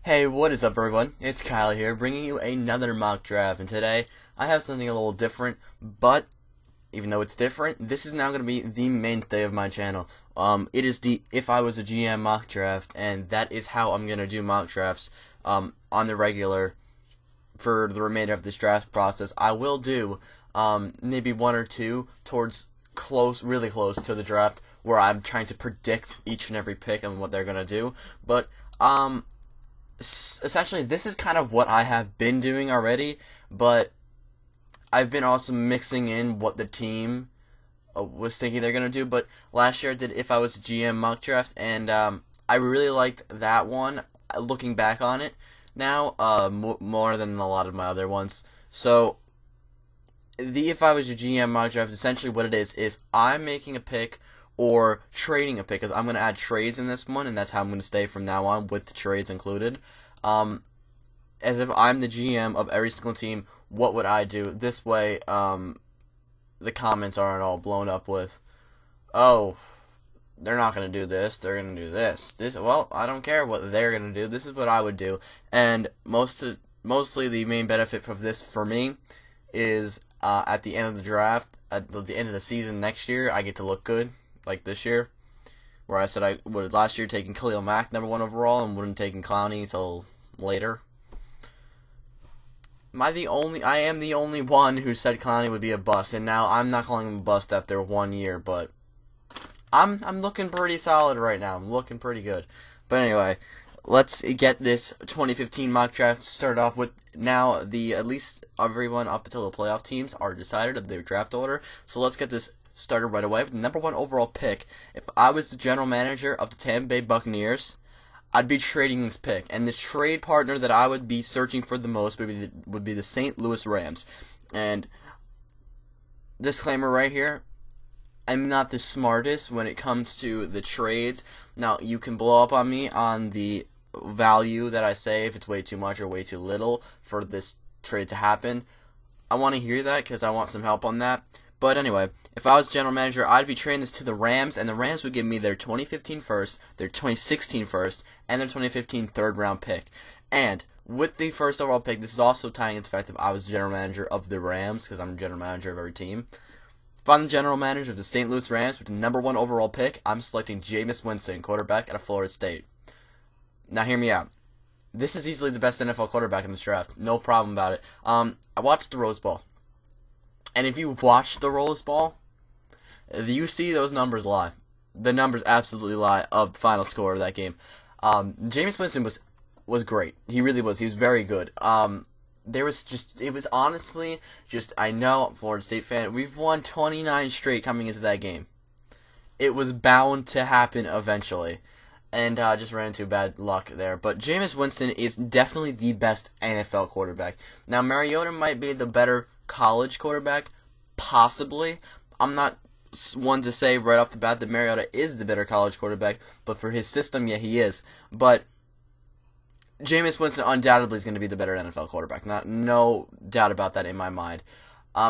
Hey, what is up everyone? It's Kyle here, bringing you another mock draft, and today I have something a little different, but even though it's different, this is now going to be the mainstay of my channel. It is the If I Was a GM mock draft, and that is how I'm going to do mock drafts on the regular for the remainder of this draft process. I will do maybe one or two towards really close to the draft, where I'm trying to predict each and every pick and what they're going to do, but essentially, this is kind of what I have been doing already, but I've been also mixing in what the team was thinking they're going to do. But last year I did If I Was a GM mock draft, and I really liked that one, looking back on it now, more than a lot of my other ones. So, the If I Was a GM mock draft, essentially what it is I'm making a pick or trading a pick, because I'm going to add trades in this one, and that's how I'm going to stay from now on, with the trades included. As if I'm the GM of every single team, what would I do? This way, the comments aren't all blown up with, oh, they're not going to do this, they're going to do this. Well, I don't care what they're going to do, this is what I would do. And mostly the main benefit of this for me is at the end of the draft, at the end of the season next year, I get to look good. Like this year, where I said I would last year taking Khalil Mack #1 overall and wouldn't taking Clowney until later. I am the only one who said Clowney would be a bust, and now I'm not calling him a bust after 1 year, but I'm looking pretty solid right now. I'm looking pretty good. But anyway, let's get this 2015 mock draft started off with. Now at least everyone up until the playoff teams are decided of their draft order. So let's get this started right away with the #1 overall pick. If I was the general manager of the Tampa Bay Buccaneers, I'd be trading this pick, and the trade partner that I would be searching for the most would be the St. Louis Rams. And disclaimer right here, I'm not the smartest when it comes to the trades. Now, you can blow up on me on the value that I say, if it's way too much or way too little for this trade to happen. I want to hear that because I want some help on that. But anyway, if I was general manager, I'd be trading this to the Rams, and the Rams would give me their 2015 first, their 2016 first, and their 2015 third-round pick. And with the first overall pick, this is also tying into the fact that I was general manager of the Rams, because I'm the general manager of every team. If I'm the general manager of the St. Louis Rams with the #1 overall pick, I'm selecting Jameis Winston, quarterback out of Florida State. Now hear me out. This is easily the best NFL quarterback in this draft. No problem about it. I watched the Rose Bowl. And if you watch the Rose Bowl, you see those numbers lie. The numbers absolutely lie of the final score of that game. Jameis Winston was great. He really was. He was very good. It was honestly just, I know, I'm a Florida State fan. We've won 29 straight coming into that game. It was bound to happen eventually. And just ran into bad luck there. But Jameis Winston is definitely the best NFL quarterback. Now, Mariota might be the better college quarterback, possibly. I'm not one to say right off the bat that Mariota is the better college quarterback, but for his system, yeah, he is. But Jameis Winston undoubtedly is going to be the better NFL quarterback. No doubt about that in my mind.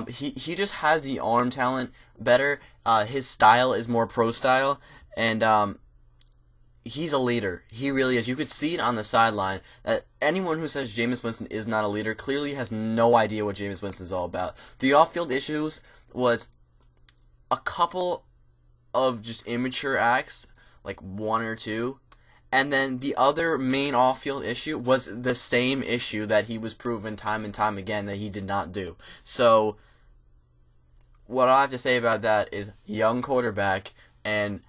He just has the arm talent better. His style is more pro style, and he's a leader. He really is. You could see it on the sideline that anyone who says Jameis Winston is not a leader clearly has no idea what Jameis Winston is all about. The off-field issues was a couple of just immature acts, like one or two, and then the other main off-field issue was the same issue that he was proven time and time again that he did not do. So, what I have to say about that is young quarterback, and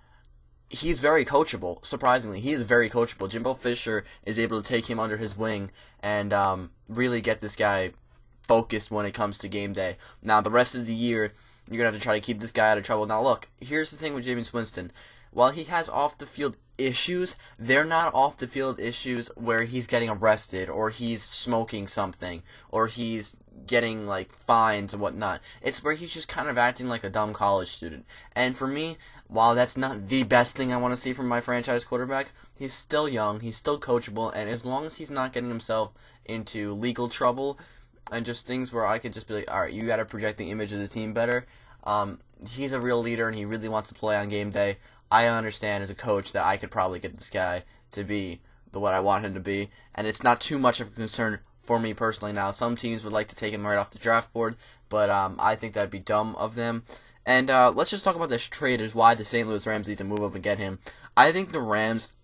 he's very coachable, surprisingly. He is very coachable. Jimbo Fisher is able to take him under his wing and really get this guy focused when it comes to game day. Now, the rest of the year, you're going to have to try to keep this guy out of trouble. Now, look, here's the thing with Jameis Winston. While he has off-the-field issues, they're not off-the-field issues where he's getting arrested or he's smoking something or he's getting, like, fines and whatnot. It's where he's just kind of acting like a dumb college student. And for me, while that's not the best thing I want to see from my franchise quarterback, he's still young, he's still coachable, and as long as he's not getting himself into legal trouble and just things where I could just be like, alright, you got to project the image of the team better, he's a real leader and he really wants to play on game day. I understand as a coach that I could probably get this guy to be what I want him to be, and it's not too much of a concern for me personally now. Some teams would like to take him right off the draft board, but I think that'd be dumb of them. And let's just talk about this trade is why the St. Louis Rams need to move up and get him. I think the Rams,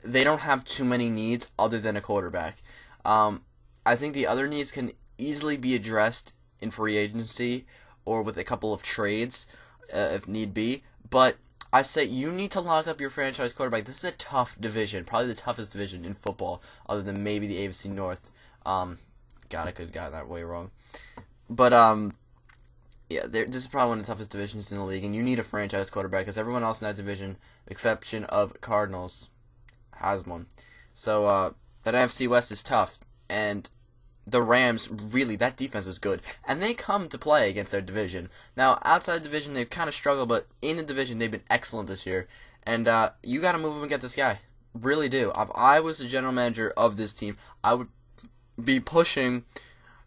they don't have too many needs other than a quarterback. I think the other needs can easily be addressed in free agency or with a couple of trades if need be. But I say you need to lock up your franchise quarterback. This is a tough division, probably the toughest division in football, other than maybe the AFC North. God, I could have gotten that way wrong. But yeah, this is probably one of the toughest divisions in the league, and you need a franchise quarterback because everyone else in that division, exception of Cardinals, has one. So that NFC West is tough, and the Rams, really, that defense is good, and they come to play against their division. Now, outside the division, they've kind of struggled, but in the division, they've been excellent this year, and you got to move them and get this guy. Really do. If I was the general manager of this team, I would be pushing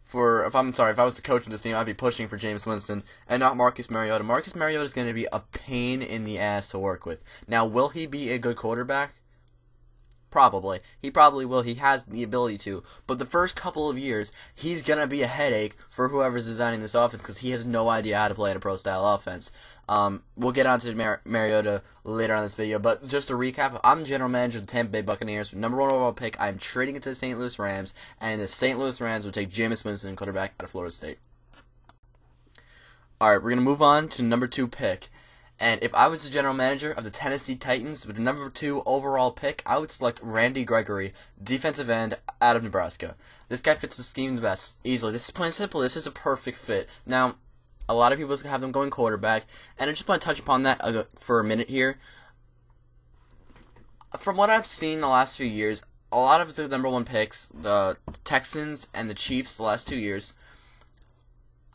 for, if I was the coach of this team, I'd be pushing for Jameis Winston and not Marcus Mariota. Marcus Mariota is going to be a pain in the ass to work with. Now, will he be a good quarterback? Probably. He probably will. He has the ability to. But the first couple of years, he's going to be a headache for whoever's designing this offense because he has no idea how to play in a pro-style offense. We'll get on to Mariota later on in this video. But just to recap, I'm the general manager of the Tampa Bay Buccaneers. Number 1 overall pick, I'm trading it to the St. Louis Rams. And the St. Louis Rams will take Jameis Winston, quarterback out of Florida State. Alright, we're going to move on to number 2 pick. And if I was the general manager of the Tennessee Titans with the number 2 overall pick, I would select Randy Gregory, defensive end out of Nebraska. This guy fits the scheme the best, easily. This is plain and simple. This is a perfect fit. Now, a lot of people have them going quarterback, and I just want to touch upon that for a minute here. From what I've seen the last few years, a lot of the number 1 picks, the Texans and the Chiefs the last 2 years,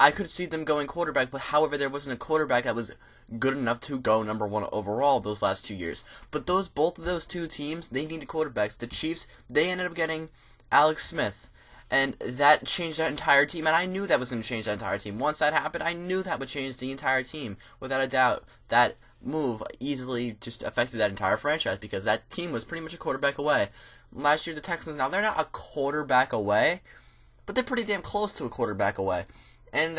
I could see them going quarterback, but however, there wasn't a quarterback that was good enough to go number 1 overall those last 2 years. But both of those two teams, they needed quarterbacks. The Chiefs, they ended up getting Alex Smith, and that changed that entire team, and I knew that was going to change that entire team. Once that happened, I knew that would change the entire team, without a doubt. That move easily just affected that entire franchise, because that team was pretty much a quarterback away. Last year, the Texans, now they're not a quarterback away, but they're pretty damn close to a quarterback away. And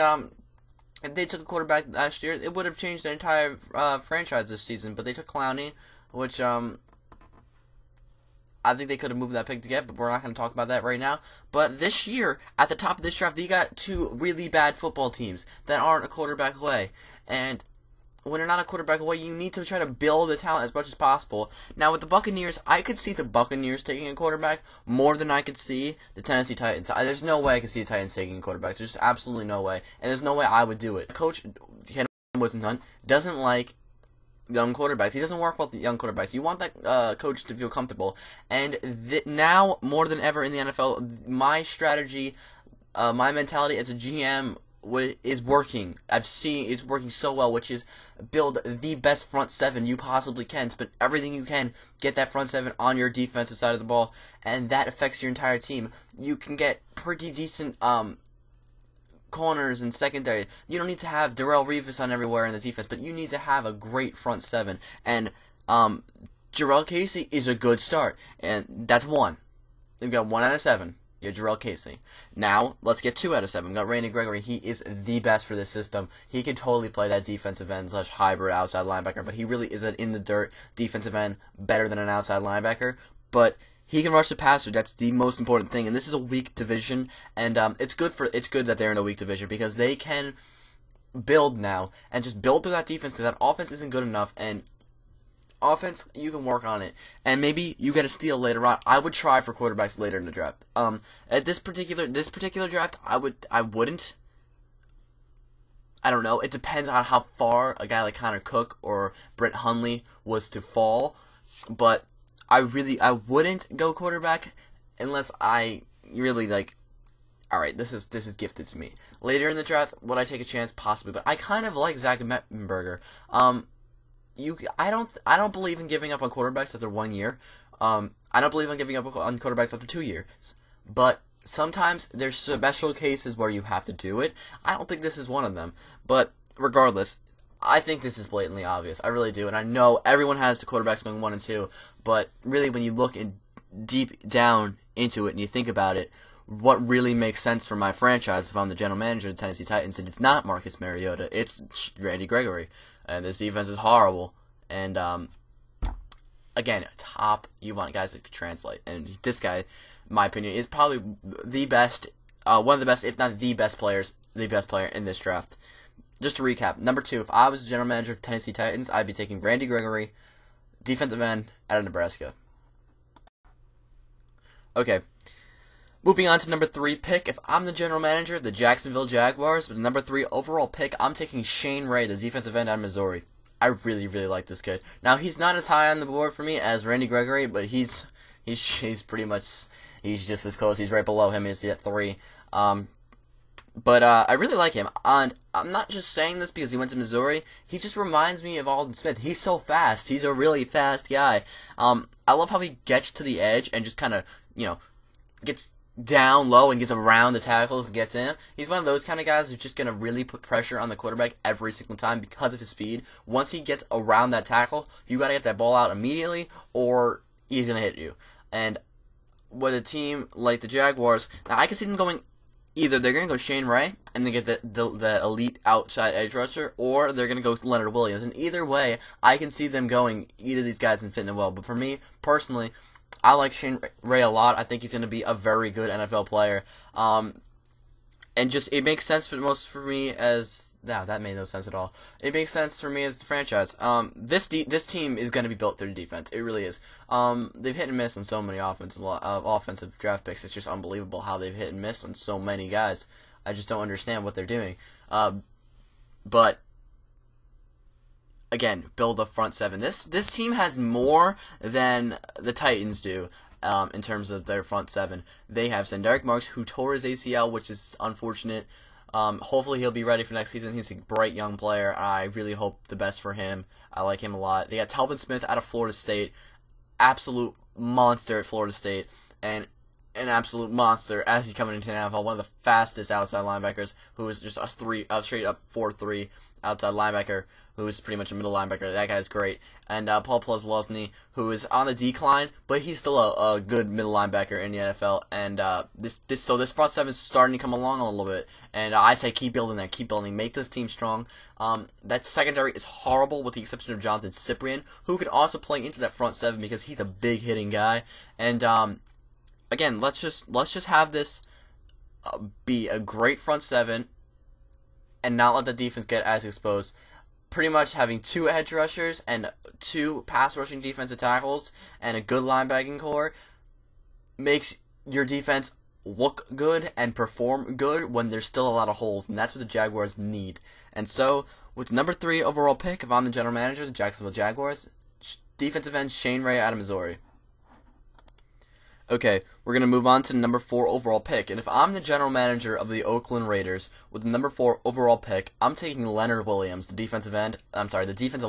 if they took a quarterback last year, it would have changed their entire franchise this season. But they took Clowney, which I think they could have moved that pick to get, but we're not going to talk about that right now. But this year, at the top of this draft, they got 2 really bad football teams that aren't a quarterback away. And when you're not a quarterback away, you need to try to build the talent as much as possible. Now, with the Buccaneers, I could see the Buccaneers taking a quarterback more than I could see the Tennessee Titans. There's no way I could see the Titans taking a quarterback. There's just absolutely no way. And there's no way I would do it. Coach Ken Winston doesn't like young quarterbacks. He doesn't work well with young quarterbacks. You want that coach to feel comfortable. And now, more than ever in the NFL, my strategy, my mentality as a GM is working. I've seen it's working so well, which is build the best front 7 you possibly can. Spend everything you can, get that front 7 on your defensive side of the ball, and that affects your entire team. You can get pretty decent corners and secondary. You don't need to have Darrelle Revis on everywhere in the defense, but you need to have a great front 7. And Jarrell Casey is a good start, and that's 1. You've got 1 out of 7. You have Jarrell Casey. Now, let's get 2 out of 7. We've got Randy Gregory. He is the best for this system. He can totally play that defensive end / hybrid outside linebacker, but he really is an in-the-dirt defensive end, better than an outside linebacker. But he can rush the passer. That's the most important thing. And this is a weak division, and it's good that they're in a weak division because they can build now and just build through that defense because that offense isn't good enough. And offense, you can work on it, and maybe you get a steal later on. I would try for quarterbacks later in the draft. At this particular draft, I wouldn't. I don't know. It depends on how far a guy like Connor Cook or Brent Hundley was to fall, but I wouldn't go quarterback unless I really like. All right, this is gifted to me. Later in the draft, would I take a chance? Possibly, but I kind of like Zach Mettenberger. I don't believe in giving up on quarterbacks after 1 year. I don't believe in giving up on quarterbacks after 2 years. But sometimes there's special cases where you have to do it. I don't think this is one of them. But regardless, I think this is blatantly obvious. I really do. And I know everyone has the quarterbacks going 1 and 2. But really, when you look in deep down into it and you think about it, what really makes sense for my franchise if I'm the general manager of the Tennessee Titans, and it's not Marcus Mariota, it's Randy Gregory. And this defense is horrible. And, again, top, you want guys that could translate. And this guy, in my opinion, is probably the best, one of the best, if not the best player in this draft. Just to recap, number 2, if I was the general manager of Tennessee Titans, I'd be taking Randy Gregory, defensive end, out of Nebraska. Okay. Moving on to number 3 pick. If I'm the general manager of the Jacksonville Jaguars, with the number 3 overall pick, I'm taking Shane Ray, the defensive end out of Missouri. I really, really like this kid. Now, he's not as high on the board for me as Randy Gregory, but he's pretty much, he's just as close. He's right below him. He's at 3. But I really like him. And I'm not just saying this because he went to Missouri. He just reminds me of Aldon Smith. He's so fast. He's a really fast guy. I love how he gets to the edge and just kind of, gets down low and gets around the tackles and gets in. He's one of those kind of guys who's just going to really put pressure on the quarterback every single time because of his speed. Once he gets around that tackle, you got to get that ball out immediately or he's going to hit you. And with a team like the Jaguars, now I can see them going either they're going to go Shane Ray and they get the elite outside edge rusher, or they're going to go Leonard Williams. And either way, I can see them going either of these guys and fitting well. But for me, personally, I like Shane Ray a lot. I think he's going to be a very good NFL player. And just, it makes sense for me as, no, that made no sense at all. It makes sense for me as the franchise. This team is going to be built through defense. It really is. They've hit and miss on so many offensive draft picks. It's just unbelievable how they've hit and miss on so many guys. I just don't understand what they're doing. But again, build a front 7. This team has more than the Titans do. In terms of their front 7, they have Senderick Marks, who tore his ACL, which is unfortunate. Hopefully he'll be ready for next season. He's a bright young player. I really hope the best for him. I like him a lot. They got Telvin Smith out of Florida State, absolute monster at Florida State, and an absolute monster as he's coming into the NFL. One of the fastest outside linebackers, who is just a straight up 4-3 outside linebacker, who is pretty much a middle linebacker. That guy's great. And Paul Pleswosny, who is on the decline, but he's still a good middle linebacker in the NFL. And so this front 7 is starting to come along a little bit. And I say keep building that, keep building, make this team strong. That secondary is horrible, with the exception of Jonathan Cyprien, who could also play into that front 7 because he's a big hitting guy. And again, let's just have this be a great front 7, and not let the defense get as exposed. Pretty much having 2 edge rushers and 2 pass rushing defensive tackles and a good linebacking core makes your defense look good and perform good when there's still a lot of holes, and that's what the Jaguars need. And so, with the number 3 overall pick, if I'm the general manager of the Jacksonville Jaguars, defensive end Shane Ray out of Missouri. Okay, we're going to move on to the number 4 overall pick. And if I'm the general manager of the Oakland Raiders with the number 4 overall pick, I'm taking Leonard Williams, the defensive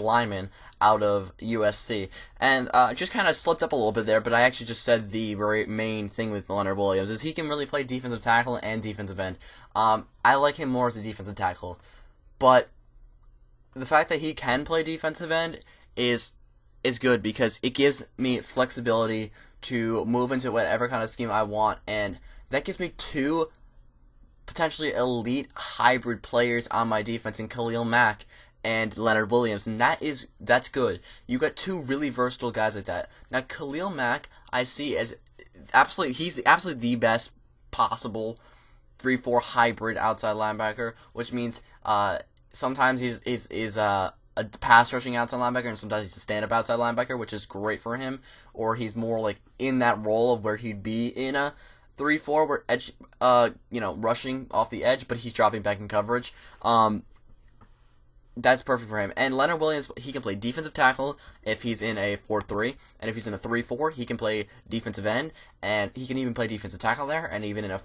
lineman out of USC. And just kind of slipped up a little bit there, but I actually just said the very main thing with Leonard Williams is he can really play defensive tackle and defensive end. I like him more as a defensive tackle. But the fact that he can play defensive end is good because it gives me flexibility to move into whatever kind of scheme I want, and that gives me 2 potentially elite hybrid players on my defense in Khalil Mack and Leonard Williams, and that's good. You got 2 really versatile guys like that. Now Khalil Mack, I see as he's absolutely the best possible 3-4 hybrid outside linebacker, which means sometimes he's a pass rushing outside linebacker, and sometimes he's a stand-up outside linebacker, which is great for him. Or he's more like in that role of where he'd be in a 3-4, where edge, rushing off the edge, but he's dropping back in coverage. That's perfect for him. And Leonard Williams, he can play defensive tackle if he's in a 4-3, and if he's in a 3-4, he can play defensive end, and he can even play defensive tackle there, and even in a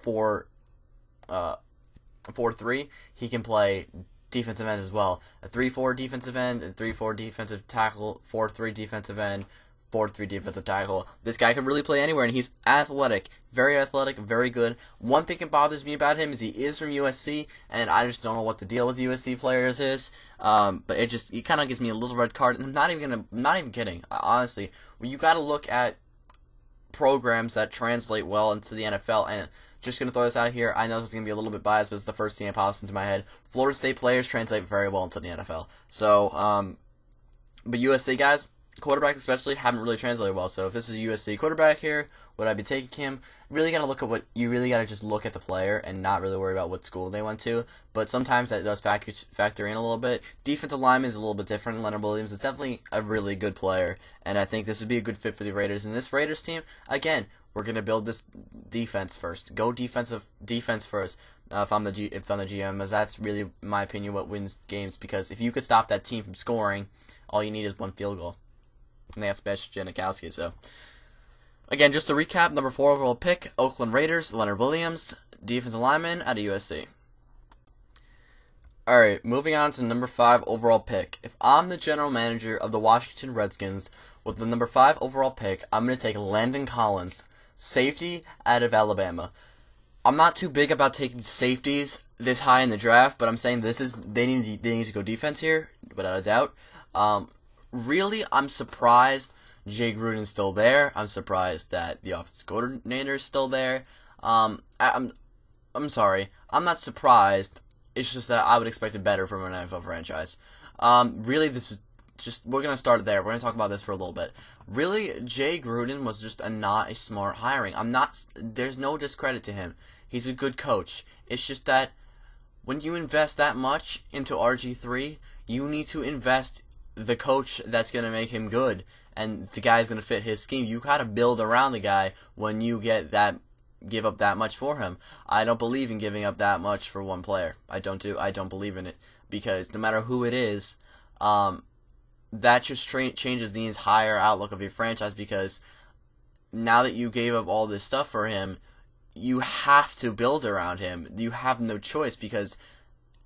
4-3, he can play defensive end as well. A 3-4 defensive end, a 3-4 defensive tackle, 4-3 defensive end, 4-3 defensive tackle. This guy can really play anywhere, and he's athletic, very good. One thing that bothers me about him is he is from USC, and I just don't know what the deal with USC players is. But it kind of gives me a little red card, and I'm not even kidding. Honestly, you got to look at programs that translate well into the NFL. And just going to throw this out here, I know this is going to be a little bit biased, but it's the first thing that pops into my head. Florida State players translate very well into the NFL. So, but USC guys, quarterbacks especially, haven't really translated well. So if this is a USC quarterback here, would I be taking him? Really got to look at you really got to just look at the player and not really worry about what school they went to. But sometimes that does factor in a little bit. Defensive lineman is a little bit different. Leonard Williams is definitely a really good player, and I think this would be a good fit for the Raiders. And this Raiders team, again, we're gonna build this defense first. Go defense first. If I'm the GM, as that's really, in my opinion, what wins games. Because if you could stop that team from scoring, all you need is one field goal. And they have Special Janikowski. So, again, just to recap, number 4 overall pick, Oakland Raiders, Leonard Williams, defensive lineman out of USC. Alright, moving on to number 5 overall pick. If I'm the general manager of the Washington Redskins, with the number 5 overall pick, I'm going to take Landon Collins, safety out of Alabama. I'm not too big about taking safeties this high in the draft, but I'm saying they need to go defense here, without a doubt. Really, I'm surprised Jay Gruden's still there. I'm surprised that the offensive coordinator is still there. I'm sorry. I'm not surprised. It's just that I would expect it better from an NFL franchise. Really, this was just, we're going to start there. We're going to talk about this for a little bit. Really, Jay Gruden was just not a smart hiring. There's no discredit to him. He's a good coach. It's just that when you invest that much into RG3, you need to invest the coach that's going to make him good, and the guy's going to fit his scheme. You got to build around the guy when you give up that much for him. I don't believe in giving up that much for one player. I don't believe in it, because no matter who it is, that just changes the entire outlook of your franchise, because now that you gave up all this stuff for him, you have to build around him. You have no choice, because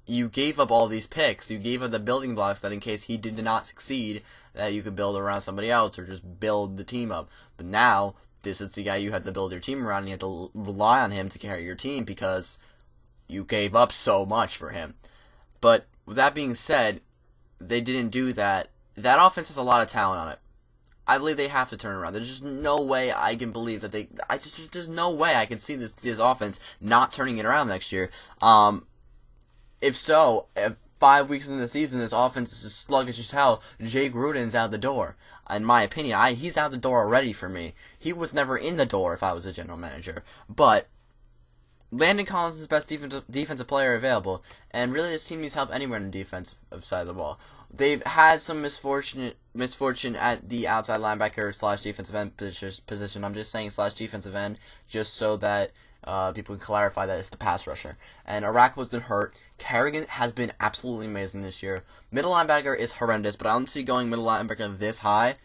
you gave up all these picks. You gave up the building blocks that in case he did not succeed, that you could build around somebody else or just build the team up. But now, this is the guy you have to build your team around, and you have to rely on him to carry your team because you gave up so much for him. But with that being said, they didn't do that. That offense has a lot of talent on it. I believe they have to turn around. There's just no way I can believe that there's no way I can see this offense not turning it around next year. If so, 5 weeks into the season, this offense is as sluggish as hell. Jay Gruden's out the door. In my opinion, he's out the door already for me. He was never in the door if I was a general manager. But Landon Collins is the best defensive player available, and really this team needs help anywhere on the defensive side of the ball. They've had some misfortune at the outside linebacker / defensive end position. I'm just saying / defensive end, just so that people can clarify that it's the pass rusher. And Arako's been hurt. Kerrigan has been absolutely amazing this year. Middle linebacker is horrendous, but I don't see going middle linebacker this high.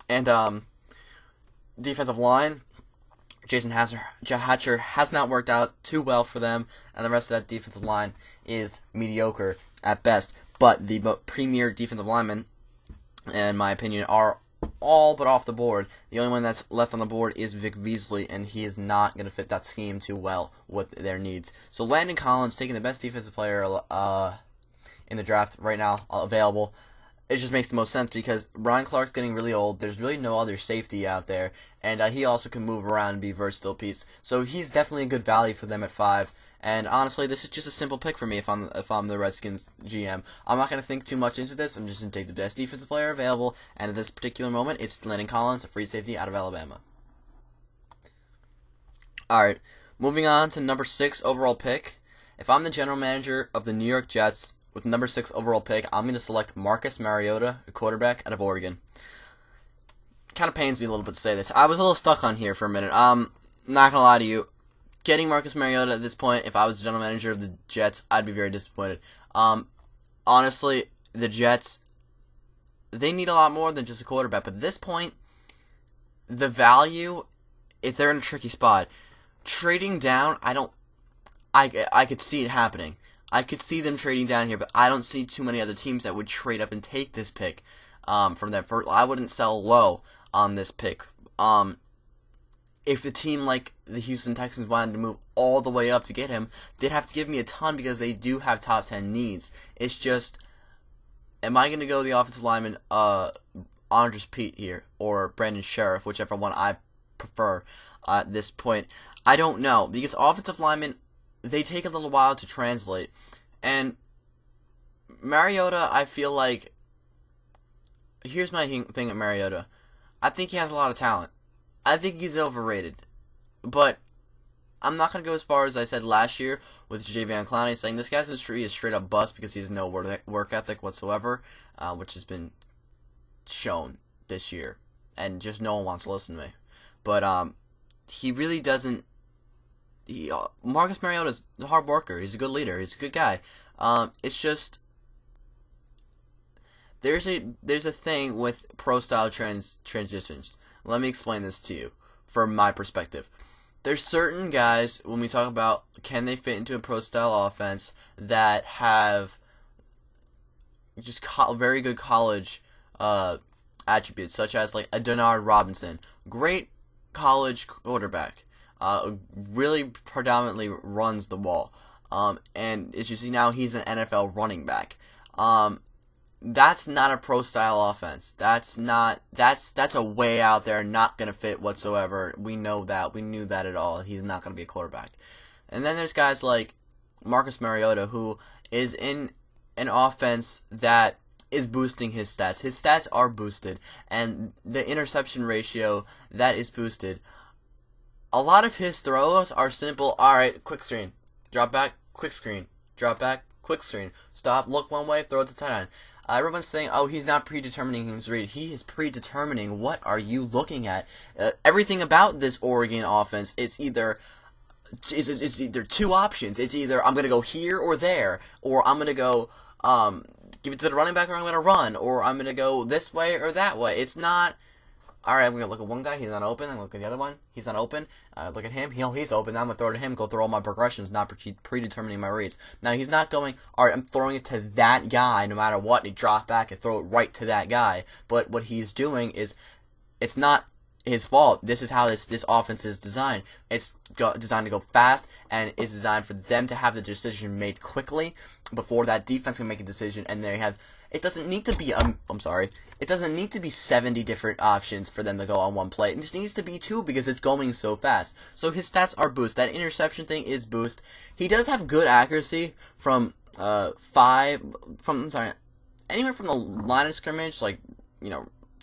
And defensive line, Jason Hatcher has not worked out too well for them, and the rest of that defensive line is mediocre at best. But the premier defensive linemen, in my opinion, are all but off the board. The only one that's left on the board is Vic Beasley, and he is not going to fit that scheme too well with their needs. So Landon Collins, taking the best defensive player in the draft right now available, it just makes the most sense because Ryan Clark's getting really old. There's really no other safety out there, and he also can move around and be a versatile piece. So he's definitely a good value for them at 5. And honestly, this is just a simple pick for me if I'm the Redskins GM. I'm not going to think too much into this. I'm just going to take the best defensive player available, and at this particular moment, it's Landon Collins, a free safety out of Alabama. Alright, moving on to number 6 overall pick. If I'm the general manager of the New York Jets with number 6 overall pick, I'm going to select Marcus Mariota, a quarterback out of Oregon. Kind of pains me a little bit to say this. I was a little stuck on here for a minute. Not going to lie to you. Getting Marcus Mariota at this point, if I was the general manager of the Jets, I'd be very disappointed. Honestly, the Jets, they need a lot more than just a quarterback. But at this point, the value, if they're in a tricky spot, trading down, I could see it happening. I could see them trading down here, but I don't see too many other teams that would trade up and take this pick from them. I wouldn't sell low on this pick. If the team like the Houston Texans wanted to move all the way up to get him, they'd have to give me a ton because they do have top 10 needs. It's just, am I going to go the offensive lineman, Andrus Peat here, or Brandon Scherff, whichever one I prefer at this point? I don't know, because offensive linemen, they take a little while to translate. And Mariota, I feel like, here's my thing at Mariota. I think he has a lot of talent. I think he's overrated. But I'm not going to go as far as I said last year with Javion Clowney, saying this guy's industry is straight up bust because he has no work ethic whatsoever, which has been shown this year. And just no one wants to listen to me. But he really doesn't. Marcus Mariota's a hard worker. He's a good leader. He's a good guy. It's just there's a thing with pro style transitions. Let me explain this to you from my perspective. There's certain guys, when we talk about can they fit into a pro style offense, that have just very good college attributes, such as like a Denard Robinson, great college quarterback, really predominantly runs the ball, and as you see now, he's an NFL running back. That's not a pro style offense. That's a way out there, not gonna fit whatsoever. We know that. We knew that at all. He's not gonna be a quarterback. And then there's guys like Marcus Mariota, who is in an offense that is boosting his stats. His stats are boosted, and the interception ratio that is boosted. A lot of his throws are simple. All right, quick screen, drop back, quick screen, drop back, quick screen, stop, look one way, throw it to tight end. Everyone's saying, oh, he's not predetermining his read. He is predetermining what are you looking at. Everything about this Oregon offense is either two options. It's either I'm going to go here or there, or I'm going to go give it to the running back, or I'm going to run, or I'm going to go this way or that way. It's not, all right, I'm going to look at one guy, he's not open. I'm going to look at the other one, he's not open. Look at him, he's open. Now I'm going to throw it to him, go through all my progressions, not predetermining my reads. Now he's not going, all right, I'm throwing it to that guy no matter what, and he drop back and throw it right to that guy. But what he's doing is, it's not his fault. This is how this offense is designed. It's designed to go fast, and it's designed for them to have the decision made quickly before that defense can make a decision, and they have. It doesn't need to be, it doesn't need to be 70 different options for them to go on one play. It just needs to be 2 because it's going so fast. So his stats are boost. That interception thing is boost. He does have good accuracy from anywhere from the line of scrimmage, like,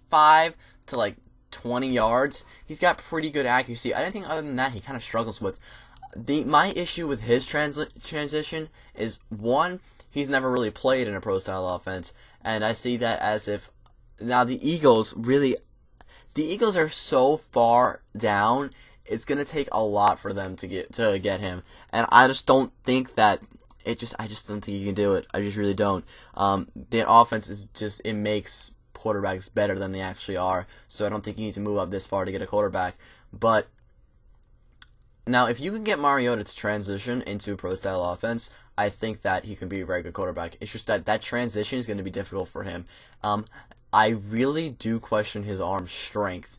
5 to like 20 yards. He's got pretty good accuracy. I don't think other than that he kind of struggles with. My issue with his transition is, one, he's never really played in a pro-style offense, and I see that as if now the Eagles are so far down, it's gonna take a lot for them to get him, and I just don't think that I just don't think you can do it. I just really don't. The offense is just, it makes quarterbacks better than they actually are, so I don't think you need to move up this far to get a quarterback. But now, if you can get Mariota to transition into a pro-style offense, I think that he can be a very good quarterback. It's just that transition is going to be difficult for him. I really do question his arm strength.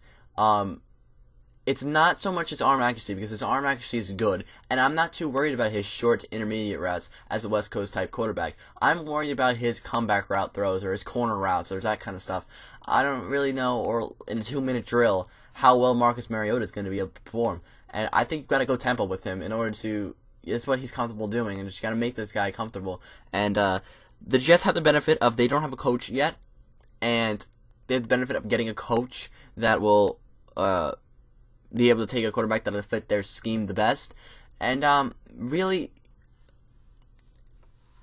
It's not so much his arm accuracy, because his arm accuracy is good, and I'm not too worried about his short to intermediate routes as a West Coast type quarterback. I'm worried about his comeback route throws or his corner routes or that kind of stuff. I don't really know, or in a 2-minute drill, how well Marcus Mariota is going to be able to perform. And I think you've got to go tempo with him in order to. It's what he's comfortable doing, and just got to make this guy comfortable. And the Jets have the benefit of they don't have a coach yet, and they have the benefit of getting a coach that will be able to take a quarterback that will fit their scheme the best. And really,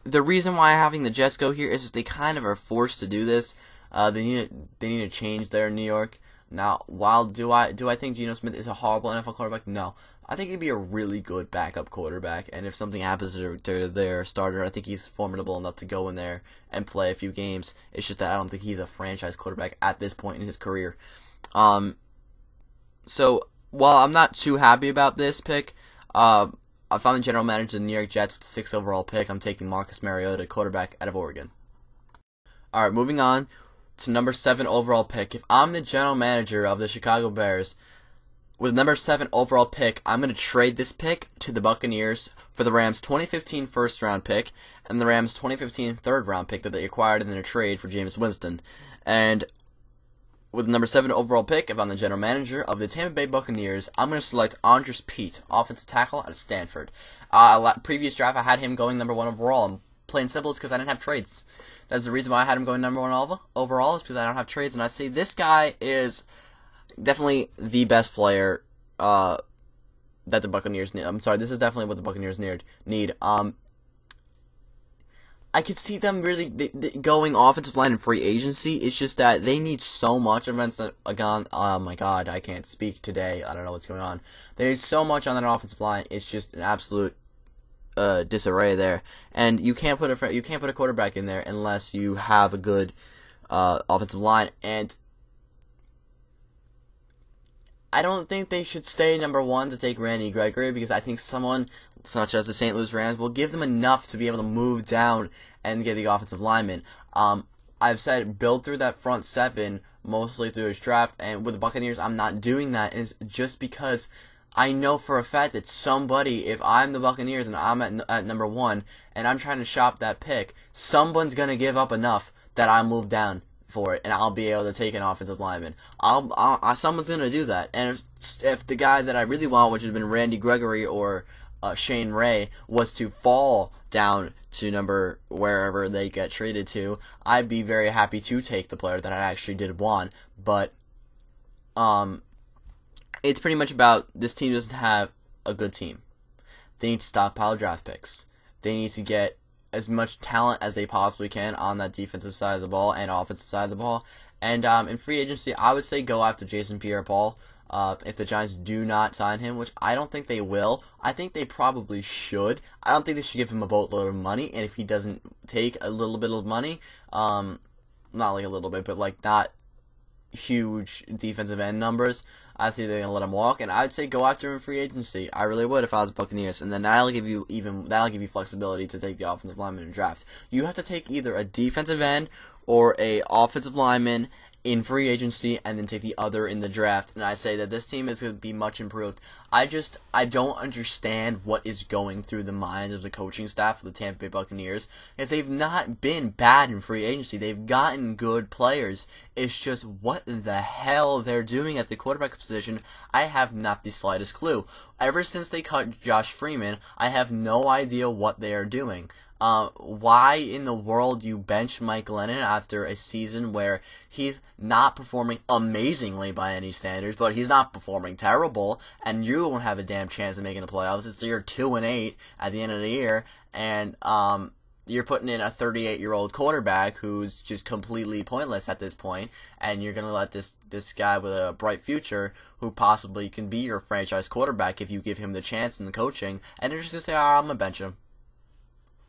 the reason why having the Jets go here is just they kind of are forced to do this. They need to change there in New York. Now, while do I think Geno Smith is a horrible NFL quarterback? No. I think he'd be a really good backup quarterback, and if something happens to their starter, I think he's formidable enough to go in there and play a few games. It's just that I don't think he's a franchise quarterback at this point in his career. So, while I'm not too happy about this pick, I found the general manager of the New York Jets with the 6th overall pick. I'm taking Marcus Mariota, quarterback out of Oregon. Alright, moving on to number 7 overall pick. If I'm the general manager of the Chicago Bears, with number 7 overall pick, I'm going to trade this pick to the Buccaneers for the Rams' 2015 first round pick and the Rams' 2015 third round pick that they acquired in their trade for Jameis Winston. And With the number 7 overall pick, if I'm the general manager of the Tampa Bay Buccaneers, I'm going to select Andrus Peat, offensive tackle out of Stanford. Previous draft, I had him going number 1 overall. And plain simple, it's because I didn't have trades. That's the reason why I had him going number 1 overall, is because I don't have trades. And I say this guy is definitely the best player that the Buccaneers need. I'm sorry, this is definitely what the Buccaneers need. I could see them really going offensive line in free agency. It's just that they need so much oh my god, I can't speak today. I don't know what's going on. They need so much on that offensive line. It's just an absolute disarray there. And you can't put a quarterback in there unless you have a good offensive line. And I don't think they should stay number 1 to take Gregory, because I think someone such as the St. Louis Rams will give them enough to be able to move down and get the offensive lineman. I've said build through that front 7 mostly through his draft, and with the Buccaneers, I'm not doing that. It's just because I know for a fact that somebody, if I'm the Buccaneers and I'm at number 1 and I'm trying to shop that pick, someone's going to give up enough that I move down for it, and I'll be able to take an offensive lineman. Someone's going to do that. And if the guy that I really want, which has been Gregory or Shane Ray, was to fall down to number wherever they get traded to, I'd be very happy to take the player that I actually did want. But it's pretty much about this team doesn't have a good team. They need to stockpile draft picks. They need to get as much talent as they possibly can on that defensive side of the ball and offensive side of the ball. And in free agency, I would say go after Jason Pierre-Paul. If the Giants do not sign him, which I don't think they will, I think they probably should. I don't think they should give him a boatload of money, and if he doesn't take a little bit of money, not like a little bit, but like not huge defensive end numbers, I think they're gonna let him walk. And I'd say go after him in free agency. I really would if I was Buccaneers, and then that'll give you flexibility to take the offensive lineman in draft. You have to take either a defensive end or a offensive lineman in free agency, and then take the other in the draft. And I say that this team is going to be much improved. I don't understand what is going through the minds of the coaching staff of the Tampa Bay Buccaneers, because they've not been bad in free agency. They've gotten good players. It's just what the hell they're doing at the quarterback position, I have not the slightest clue. Ever since they cut Josh Freeman, I have no idea what they are doing. Why in the world you bench Mike Lennon after a season where he's not performing amazingly by any standards, but he's not performing terrible, and you won't have a damn chance of making the playoffs. It's year 2-8 at the end of the year, and you're putting in a 38-year-old quarterback who's just completely pointless at this point, and you're gonna let this guy with a bright future, who possibly can be your franchise quarterback if you give him the chance and the coaching, and you're just gonna say, I'm gonna bench him.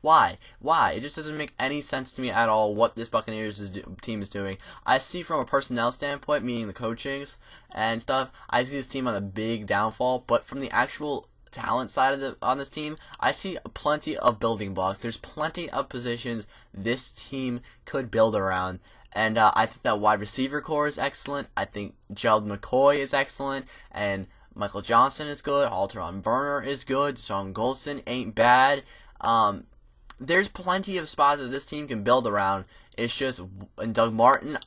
Why? It just doesn't make any sense to me at all what this Buccaneers team is doing. I see from a personnel standpoint, meaning the coachings and stuff, I see this team on a big downfall, but from the actual talent side on this team, I see plenty of building blocks. There's plenty of positions this team could build around. And I think that wide receiver core is excellent. I think Gerald McCoy is excellent. And Michael Johnson is good. Alteron Werner is good. Sean Goldston ain't bad. There's plenty of spots that this team can build around. It's just, and Doug Martin,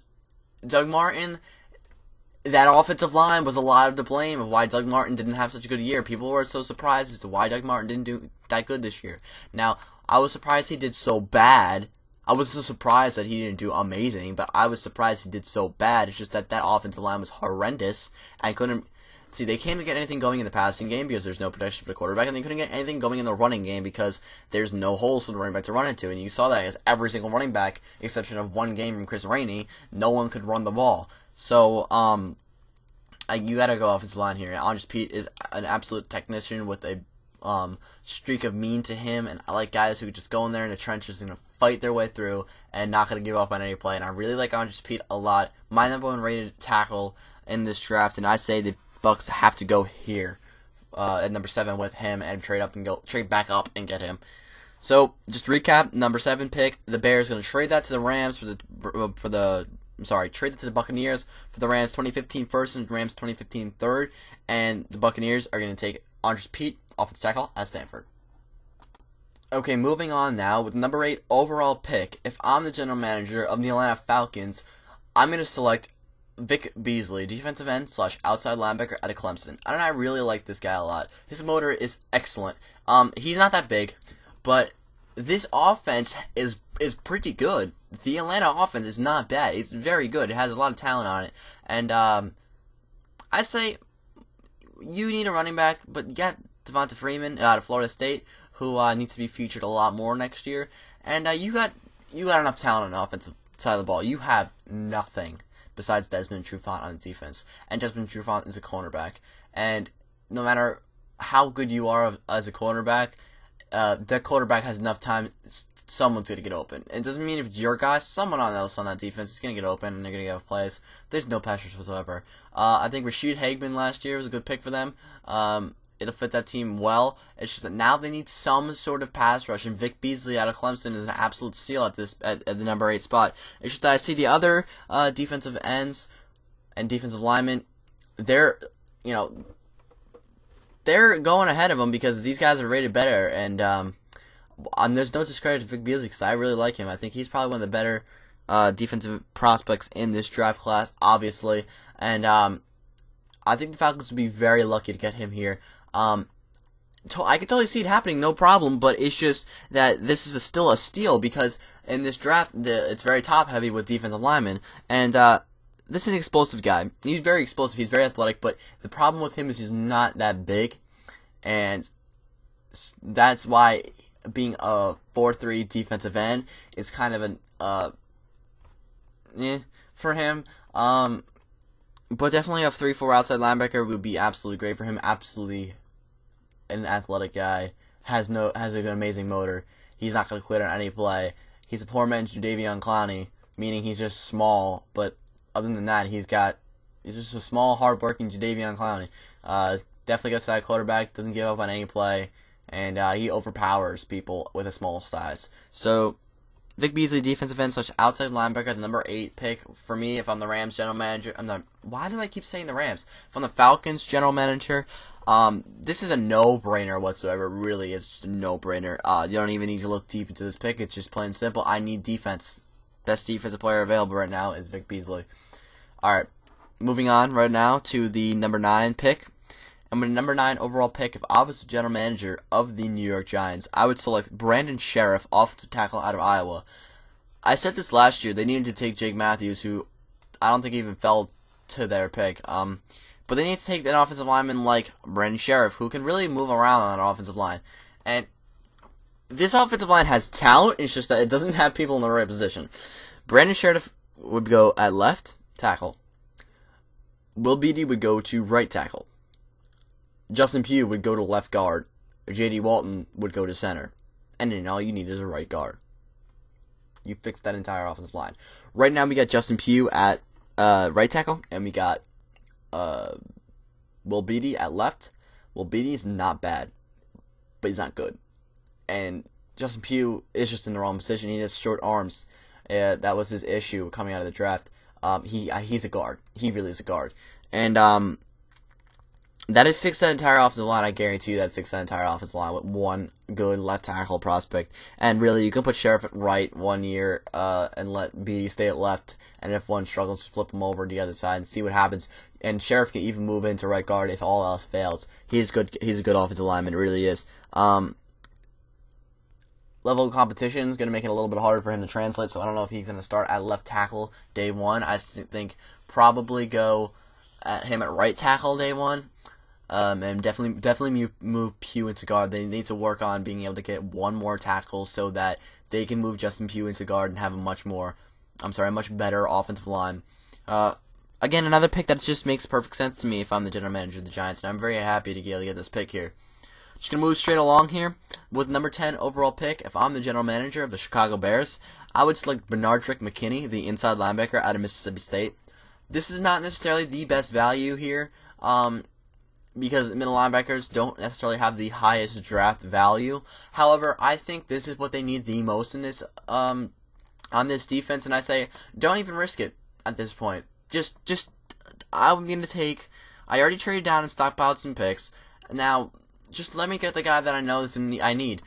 that offensive line was a lot of the blame of why Doug Martin didn't have such a good year. People were so surprised as to why Doug Martin didn't do that good this year. Now, I was surprised he did so bad. I was so surprised that he didn't do amazing, but I was surprised he did so bad. It's just that offensive line was horrendous. I couldn't... See, they can't get anything going in the passing game because there's no protection for the quarterback, and they couldn't get anything going in the running game because there's no holes for the running back to run into. And you saw that as every single running back, exception of one game from Chris Rainey, no one could run the ball. So, you gotta go offensive line here. Andrus Peat is an absolute technician with a streak of mean to him, and I like guys who just go in there in the trenches and gonna fight their way through and not gonna give up on any play. And I really like Andrus Peat a lot. My number 1 rated tackle in this draft, and I say the Bucks have to go here at number 7 with him and trade back up and get him. So just to recap, number 7 pick, the Bears going to trade that to the Rams trade it to the Buccaneers for the Rams 2015 first and Rams 2015 third, and the Buccaneers are going to take Andrus Peat, offensive tackle at Stanford. Okay, moving on now with number 8 overall pick. If I'm the general manager of the Atlanta Falcons, I'm going to select Vic Beasley, defensive end / outside linebacker out of Clemson. And I really like this guy a lot. His motor is excellent. He's not that big, but this offense is pretty good. The Atlanta offense is not bad. It's very good. It has a lot of talent on it. And I say you need a running back, but you got DeVante Freeman out of Florida State, who needs to be featured a lot more next year. And you got enough talent on the offensive side of the ball. You have nothing besides Desmond Trufant on defense. And Desmond Trufant is a cornerback. And no matter how good you are as a cornerback, that quarterback has enough time. Someone's going to get open. It doesn't mean if it's your guy, someone else on that defense is going to get open and they're going to get plays. There's no pressures whatsoever. I think Rashid Hageman last year was a good pick for them. It'll fit that team well. It's just that now they need some sort of pass rush, and Vic Beasley out of Clemson is an absolute steal at the number 8 spot. It's just that I see the other defensive ends and defensive linemen, they're going ahead of them because these guys are rated better, and there's no discredit to Vic Beasley because I really like him. I think he's probably one of the better defensive prospects in this draft class, obviously, and I think the Falcons would be very lucky to get him here. I can totally see it happening, no problem, but it's just that this is still a steal because in this draft, it's very top-heavy with defensive linemen, and this is an explosive guy. He's very explosive, he's very athletic, but the problem with him is he's not that big, and that's why being a 4-3 defensive end is kind of for him. But definitely a 3-4 outside linebacker would be absolutely great for him. Absolutely an athletic guy. Has an amazing motor. He's not going to quit on any play. He's a poor man's Jadeveon Clowney, meaning he's just small. But other than that, he's just a small, hard-working Jadeveon Clowney. Definitely gets that quarterback. Doesn't give up on any play. And he overpowers people with a small size. So Vic Beasley, defensive end / outside linebacker, the number 8 pick for me. If I'm the Rams general manager, why do I keep saying the Rams? If I'm the Falcons general manager, this is a no-brainer whatsoever. It really is just a no-brainer. You don't even need to look deep into this pick. It's just plain simple. I need defense. Best defensive player available right now is Vic Beasley. All right, moving on right now to the number 9 pick. I'm the number 9 overall pick. If I was the general manager of the New York Giants, I would select Brandon Scherff, offensive tackle out of Iowa. I said this last year. They needed to take Jake Matthews, who I don't think even fell to their pick. But they need to take an offensive lineman like Brandon Scherff, who can really move around on an offensive line. And this offensive line has talent. It's just that it doesn't have people in the right position. Brandon Scherff would go at left tackle. Will Beatty would go to right tackle. Justin Pugh would go to left guard. J.D. Walton would go to center. And then all you need is a right guard. You fix that entire offensive line. Right now we got Justin Pugh at right tackle, and we got Will Beatty at left. Will Beatty's not bad, but he's not good. And Justin Pugh is just in the wrong position. He has short arms. That was his issue coming out of the draft. He's a guard. He really is a guard. And that'd fix that entire offensive line. I guarantee you that'd fix that entire offensive line with one good left tackle prospect. And really, you can put Scherff at right 1 year and let Beatty stay at left. And if one struggles, flip him over to the other side and see what happens. And Scherff can even move into right guard if all else fails. He's good. He's a good offensive lineman. It really is. Level of competition is going to make it a little bit harder for him to translate. So I don't know if he's going to start at left tackle day one. I think probably go at him at right tackle day one. And definitely move Pugh into guard. They need to work on being able to get one more tackle so that they can move Justin Pugh into guard and have a much better offensive line. Again, another pick that just makes perfect sense to me if I'm the general manager of the Giants, and I'm very happy to be able to get this pick here. Just going to move straight along here with number 10 overall pick. If I'm the general manager of the Chicago Bears, I would select Benardrick McKinney, the inside linebacker out of Mississippi State. This is not necessarily the best value here, because middle linebackers don't necessarily have the highest draft value. However, I think this is what they need the most in this on this defense, and I say don't even risk it at this point. Just I'm going to take. I already traded down and stockpiled some picks. Now, just let me get the guy that I know I need.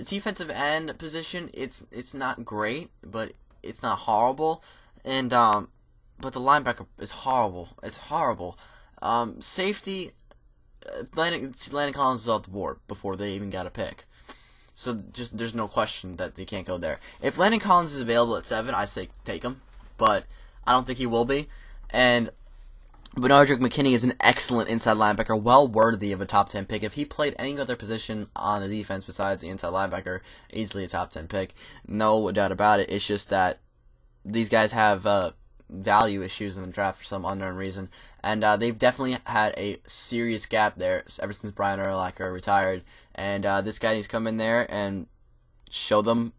Defensive end position, it's not great, but it's not horrible, and but the linebacker is horrible. It's horrible. Safety, Landon Collins is off the board before they even got a pick. So just there's no question that they can't go there. If Landon Collins is available at 7, I say take him, but I don't think he will be. And Bernard McKinney is an excellent inside linebacker, well worthy of a top 10 pick. If he played any other position on the defense besides the inside linebacker, easily a top 10 pick. No doubt about it. It's just that these guys have value issues in the draft for some unknown reason. And they've definitely had a serious gap there ever since Brian Urlacher retired. And this guy needs to come in there and show them,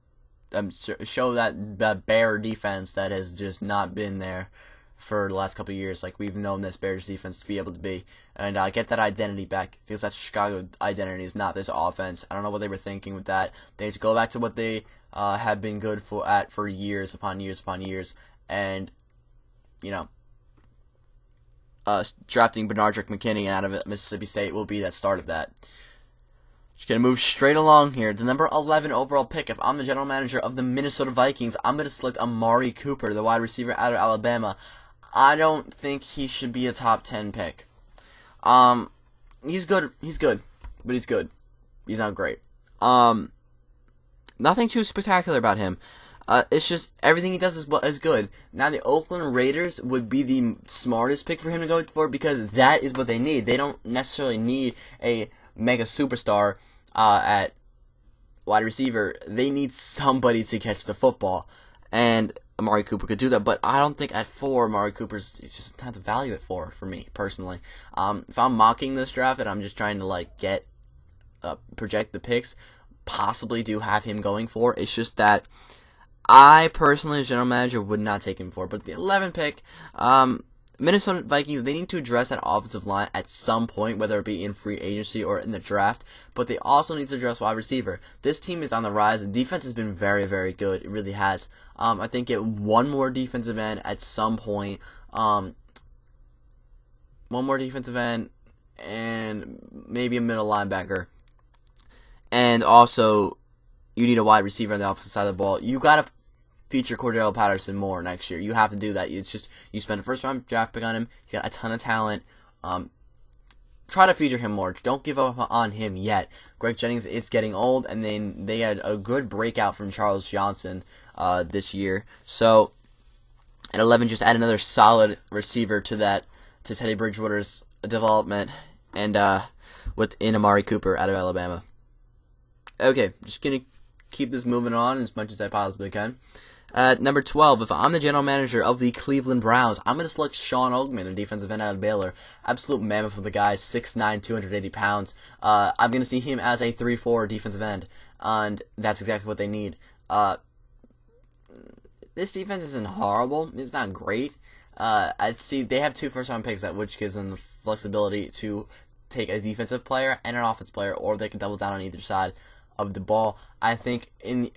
show that Bear defense that has just not been there for the last couple of years, like we've known this Bears defense to be able to be, and get that identity back, because that Chicago identity is not this offense. I don't know what they were thinking with that. They need to go back to what they have been good for years upon years upon years, and drafting Bernard McKinney out of Mississippi State will be that start of that. Just going to move straight along here. The number 11 overall pick, if I'm the general manager of the Minnesota Vikings, I'm going to select Amari Cooper, the wide receiver out of Alabama. I don't think he should be a top 10 pick. He's good, but he's good. He's not great. Nothing too spectacular about him. It's just everything he does is good. Now the Oakland Raiders would be the smartest pick for him to go for, because that is what they need. They don't necessarily need a mega superstar at wide receiver. They need somebody to catch the football, and Amari Cooper could do that. But I don't think at 4, Amari Cooper's just not the value at 4 for me personally. If I'm mocking this draft and I'm just trying to project the picks, possibly do have him going for. It's just that I personally, as general manager, would not take him for. But the 11th pick, Minnesota Vikings, they need to address that offensive line at some point, whether it be in free agency or in the draft. But they also need to address wide receiver. This team is on the rise. The defense has been very, very good. It really has. I think get one more defensive end at some point. One more defensive end and maybe a middle linebacker. And also, you need a wide receiver on the offensive side of the ball. You got to feature Cordell Patterson more next year. You have to do that. It's just, you spend a first-round draft pick on him. He's got a ton of talent. Try to feature him more. Don't give up on him yet. Greg Jennings is getting old, and then they had a good breakout from Charles Johnson this year. So, at 11, just add another solid receiver to Teddy Bridgewater's development, and within Amari Cooper out of Alabama. Okay, just going to keep this moving on as much as I possibly can. At number 12, if I'm the general manager of the Cleveland Browns, I'm going to select Shawn Ogbuehi, a defensive end out of Baylor. Absolute mammoth of the guy, 6'9", 280 pounds. I'm going to see him as a 3-4 defensive end, and that's exactly what they need. This defense isn't horrible. It's not great. I'd see they have 2 first-round picks, which gives them the flexibility to take a defensive player and an offensive player, or they can double down on either side of the ball. I think in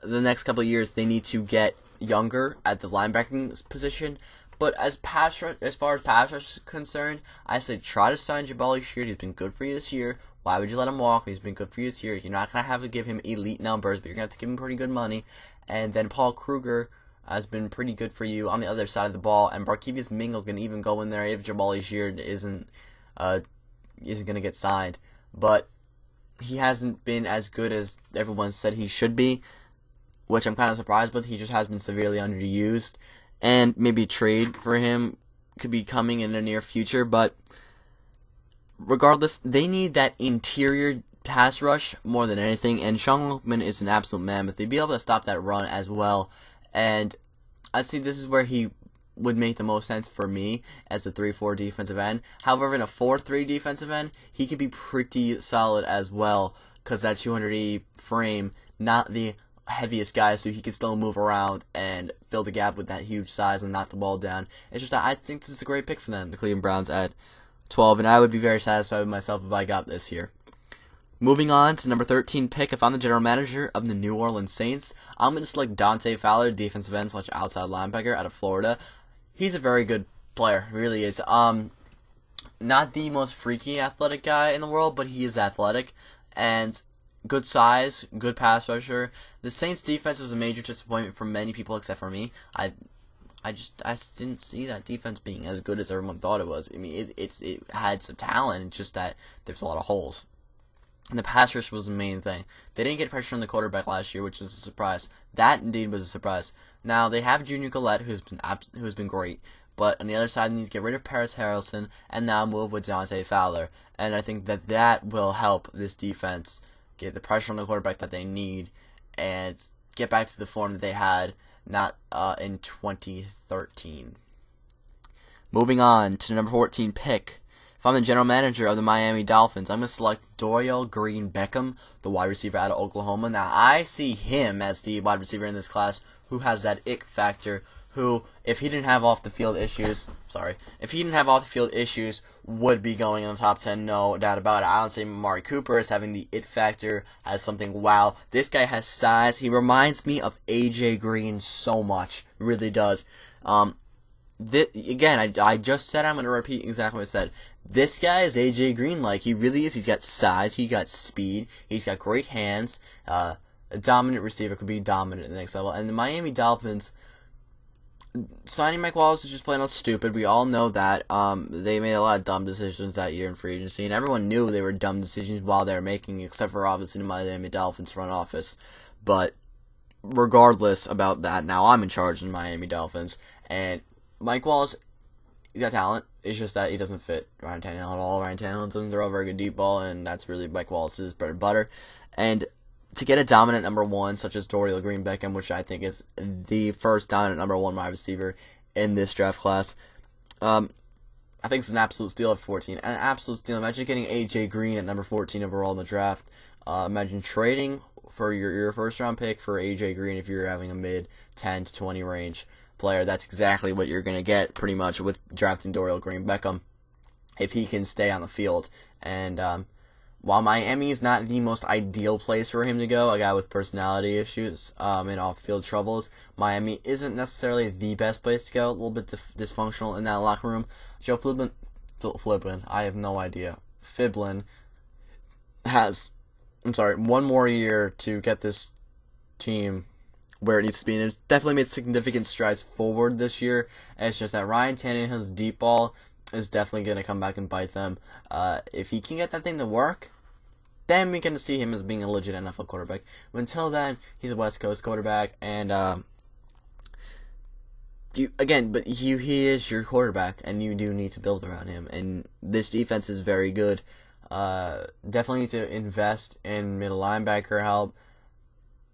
the next couple of years they need to get younger at the linebacking position. But as far as pass rush is concerned, I say try to sign Jabali Sheard. He's been good for you this year. Why would you let him walk? He's been good for you this year. You're not going to have to give him elite numbers, but you're going to have to give him pretty good money. And then Paul Kruger has been pretty good for you on the other side of the ball. And Barkevius Mingle can even go in there if Jabali Sheard isn't going to get signed. But he hasn't been as good as everyone said he should be, which I'm kind of surprised with. He just has been severely underused, and maybe a trade for him could be coming in the near future. But regardless, they need that interior pass rush more than anything, and Shawn Oakman is an absolute mammoth. They'd be able to stop that run as well, and I see this is where he would make the most sense for me as a 3-4 defensive end. However, in a 4-3 defensive end, he could be pretty solid as well, because that 280 frame, not the heaviest guy, so he can still move around and fill the gap with that huge size and knock the ball down. It's just that I think this is a great pick for them, the Cleveland Browns at 12, and I would be very satisfied with myself if I got this here. Moving on to number 13 pick, if I'm the general manager of the New Orleans Saints, I'm going to select Dante Fowler, defensive end / outside linebacker out of Florida. He's a very good player, really is. Not the most freaky athletic guy in the world, but he is athletic, and good size, good pass rusher. The Saints defense was a major disappointment for many people except for me. I just didn't see that defense being as good as everyone thought it was. I mean, it had some talent, it's just that there's a lot of holes. And the pass rush was the main thing. They didn't get pressure on the quarterback last year, which was a surprise. That indeed was a surprise. Now they have Junior Gillette, who's been great, but on the other side, they need to get rid of Paris Harrelson and now move with Dante Fowler. And I think that will help this defense get the pressure on the quarterback that they need and get back to the form that they had not in 2013. Moving on to the number 14 pick. If I'm the general manager of the Miami Dolphins, I'm going to select Dorial Green-Beckham, the wide receiver out of Oklahoma. Now, I see him as the wide receiver in this class who has that ick factor, who, if he didn't have off-the-field issues, would be going in the top 10, no doubt about it. I don't say Amari Cooper is having the it factor as something, wow, this guy has size. He reminds me of A.J. Green so much. It really does. Again, I just said, I'm going to repeat exactly what I said. This guy is A.J. Green, like, he really is. He's got size, he got speed, he's got great hands, a dominant receiver, could be dominant at the next level. And the Miami Dolphins, signing Mike Wallace is just plain out stupid. We all know that. They made a lot of dumb decisions that year in free agency, and everyone knew they were dumb decisions while they were making, except for obviously the Miami Dolphins front office. But regardless about that, now I'm in charge of the Miami Dolphins, and Mike Wallace, he's got talent. It's just that he doesn't fit Ryan Tannehill at all. Ryan Tannehill doesn't throw a very good deep ball, and that's really Mike Wallace's bread and butter. And to get a dominant number one, such as Dorial Green-Beckham, which I think is the first dominant number one wide receiver in this draft class, I think it's an absolute steal at 14. An absolute steal. Imagine getting A.J. Green at number 14 overall in the draft. Imagine trading for your first-round pick for A.J. Green if you're having a mid-10 to 20 range player. That's exactly what you're going to get, pretty much, with drafting Dorial Green-Beckham, if he can stay on the field. And while Miami is not the most ideal place for him to go, a guy with personality issues and off-the-field troubles, Miami isn't necessarily the best place to go. A little bit dysfunctional in that locker room. Joe Fiblin, I have no idea. Fiblin has, one more year to get this team where it needs to be. And there's definitely made significant strides forward this year. And it's just that Ryan Tannehill's deep ball is definitely going to come back and bite them. If he can get that thing to work, then we can see him as being a legit NFL quarterback. But until then, he's a West Coast quarterback, and he is your quarterback, and you do need to build around him. And this defense is very good. Definitely need to invest in middle linebacker help,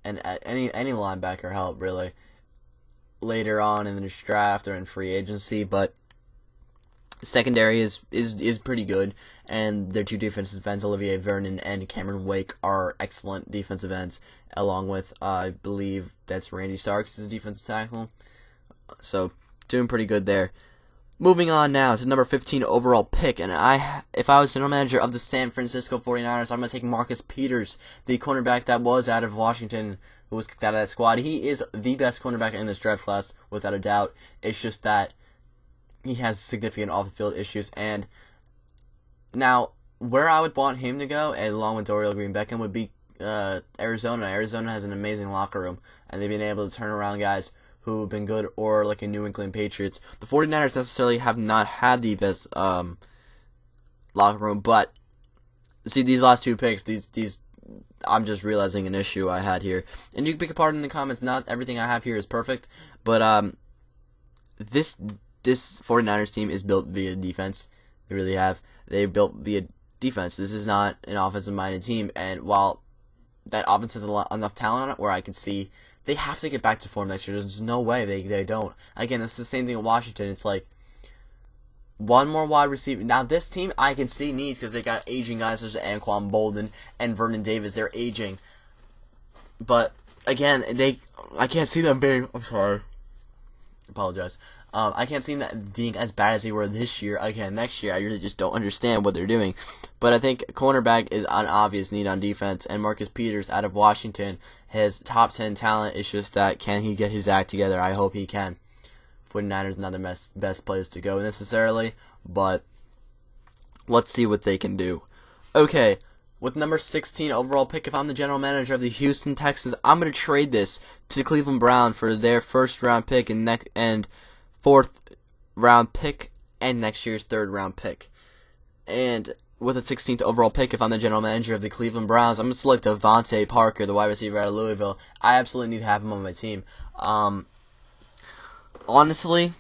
and any linebacker help, really, later on in this draft or in free agency. But secondary is pretty good, and their two defensive ends, Olivier Vernon and Cameron Wake, are excellent defensive ends, along with, I believe that's Randy Starks as a defensive tackle. So, doing pretty good there. Moving on now to number 15 overall pick, and if I was general manager of the San Francisco 49ers, I'm going to take Marcus Peters, the cornerback that was out of Washington, who was kicked out of that squad. He is the best cornerback in this draft class, without a doubt. It's just that he has significant off-the-field issues, and now, where I would want him to go, along with Dorial Green-Beckham, would be Arizona. Arizona has an amazing locker room, and they've been able to turn around guys who have been good, or like in New England Patriots. The 49ers necessarily have not had the best locker room, but see, these last two picks, these I'm just realizing an issue I had here. And you can pick apart in the comments, not everything I have here is perfect, but this 49ers team is built via defense. They really have. They're built via defense. This is not an offensive-minded team, and while that offense has enough talent on it where I can see they have to get back to form next year. There's no way they don't. Again, it's the same thing in Washington. It's like one more wide receiver. Now, this team I can see needs because they got aging guys such as Anquan Bolden and Vernon Davis. They're aging. But, again, I can't see them being... I'm sorry. Apologize. I can't see that being as bad as they were this year. Again, next year, I really just don't understand what they're doing. But I think cornerback is an obvious need on defense, and Marcus Peters out of Washington, his top 10 talent is just that, can he get his act together? I hope he can. 49ers not the best place to go necessarily, but let's see what they can do. Okay, with number 16 overall pick, if I'm the general manager of the Houston Texans, I'm going to trade this to Cleveland Brown for their first round pick and 4th round pick and next year's 3rd round pick. And with a 16th overall pick, if I'm the general manager of the Cleveland Browns, I'm going to select DeVante Parker, the wide receiver out of Louisville. I absolutely need to have him on my team. Honestly,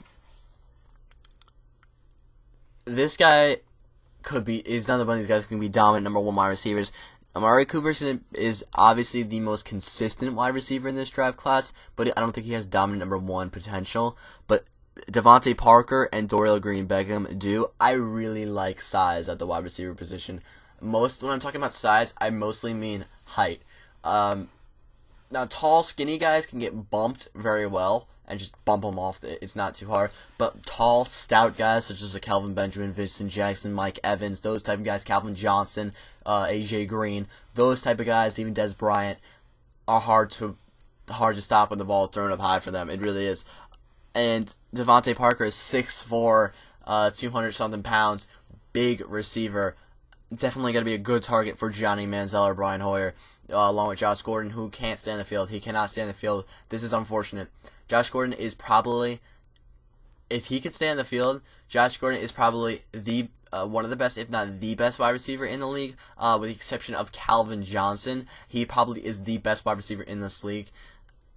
this guy is another one of these guys who can be dominant number 1 wide receivers. Amari Cooper is obviously the most consistent wide receiver in this draft class, but I don't think he has dominant number 1 potential. But DeVante Parker and Dorial Green-Beckham do. I really like size at the wide receiver position. When I'm talking about size, I mostly mean height. Now, tall, skinny guys can get bumped very well and just bump them off. It's not too hard. But tall, stout guys such as Kelvin Benjamin, Vincent Jackson, Mike Evans, those type of guys, Calvin Johnson, AJ Green, those type of guys, even Des Bryant, are hard to stop when the ball is thrown up high for them. It really is. And DeVante Parker is 6'4", 200-something pounds, big receiver. Definitely going to be a good target for Johnny Manziel or Brian Hoyer, along with Josh Gordon, who can't stay on the field. He cannot stay on the field. This is unfortunate. Josh Gordon is probably, if he could stay on the field, Josh Gordon is probably one of the best, if not the best wide receiver in the league, with the exception of Calvin Johnson. He probably is the best wide receiver in this league.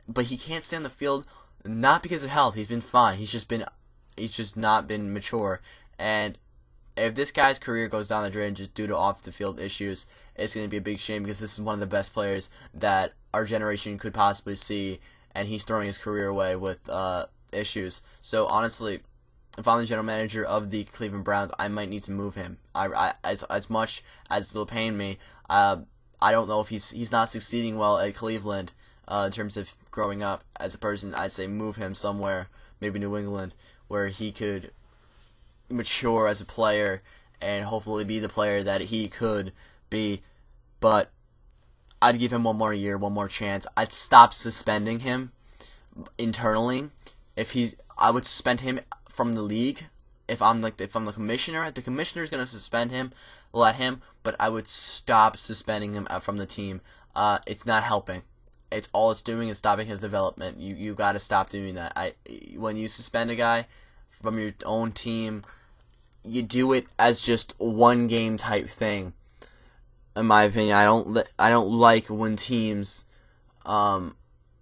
But he can't stay on the field, not because of health. He's been fine. He's just not been mature. And if this guy's career goes down the drain just due to off-the-field issues, it's going to be a big shame because this is one of the best players that our generation could possibly see, and he's throwing his career away with issues. So honestly, if I'm the general manager of the Cleveland Browns, I might need to move him. As much as it'll pain me, I don't know if he's not succeeding well at Cleveland in terms of growing up as a person. I'd say move him somewhere, maybe New England, where he could mature as a player and hopefully be the player that he could be. But I'd give him one more year, one more chance. I'd stop suspending him internally. I would suspend him from the league. If I'm the commissioner, the commissioner's gonna suspend him, let him. But I would stop suspending him from the team. It's not helping. All it's doing is stopping his development. You got to stop doing that. When you suspend a guy from your own team, you do it as just one game type thing. In my opinion, I don't like when teams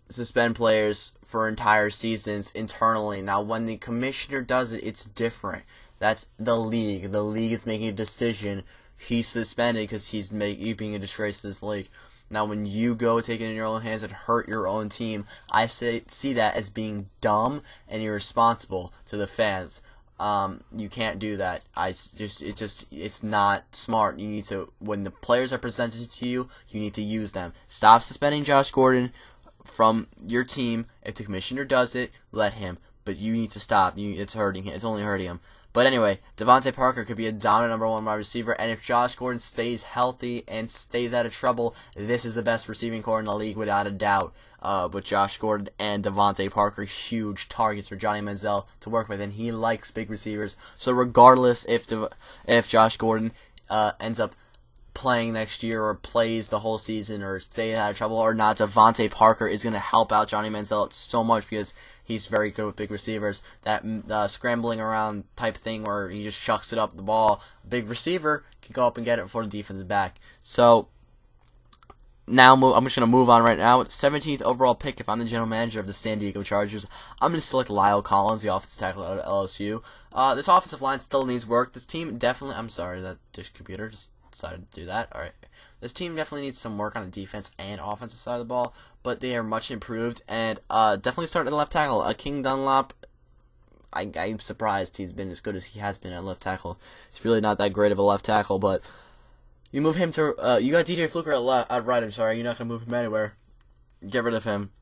suspend players for entire seasons internally. Now, when the commissioner does it, it's different. That's the league. The league is making a decision. He's suspended because he's being a disgrace to this league. Now, when you go take it in your own hands and hurt your own team, I see that as being dumb and irresponsible to the fans. You can't do that. It's not smart. You need to, when the players are presented to you, you need to use them. Stop suspending Josh Gordon from your team. If the commissioner does it, let him. But you need to stop. It's hurting him. It's only hurting him. But anyway, DeVante Parker could be a dominant number 1 wide receiver, and if Josh Gordon stays healthy and stays out of trouble, this is the best receiving core in the league without a doubt. With Josh Gordon and DeVante Parker, huge targets for Johnny Manziel to work with, and he likes big receivers. So regardless if Josh Gordon ends up playing next year or plays the whole season or stays out of trouble or not, DeVante Parker is going to help out Johnny Manziel so much because he's very good with big receivers. That scrambling around type thing where he just chucks it up the ball, big receiver can go up and get it for the defensive back. So now I'm just going to move on right now. With the 17th overall pick, if I'm the general manager of the San Diego Chargers, I'm going to select Lyle Collins, the offensive tackle out of LSU. This offensive line still needs work. This team definitely... I'm sorry, that dish computer just decided to do that. Alright. This team definitely needs some work on the defense and offensive side of the ball, but they are much improved, and definitely start at the left tackle. King Dunlop, I'm surprised he's been as good as he has been at left tackle. He's really not that great of a left tackle, but you move him to... you got DJ Fluker at right, I'm sorry. You're not going to move him anywhere. Get rid of him.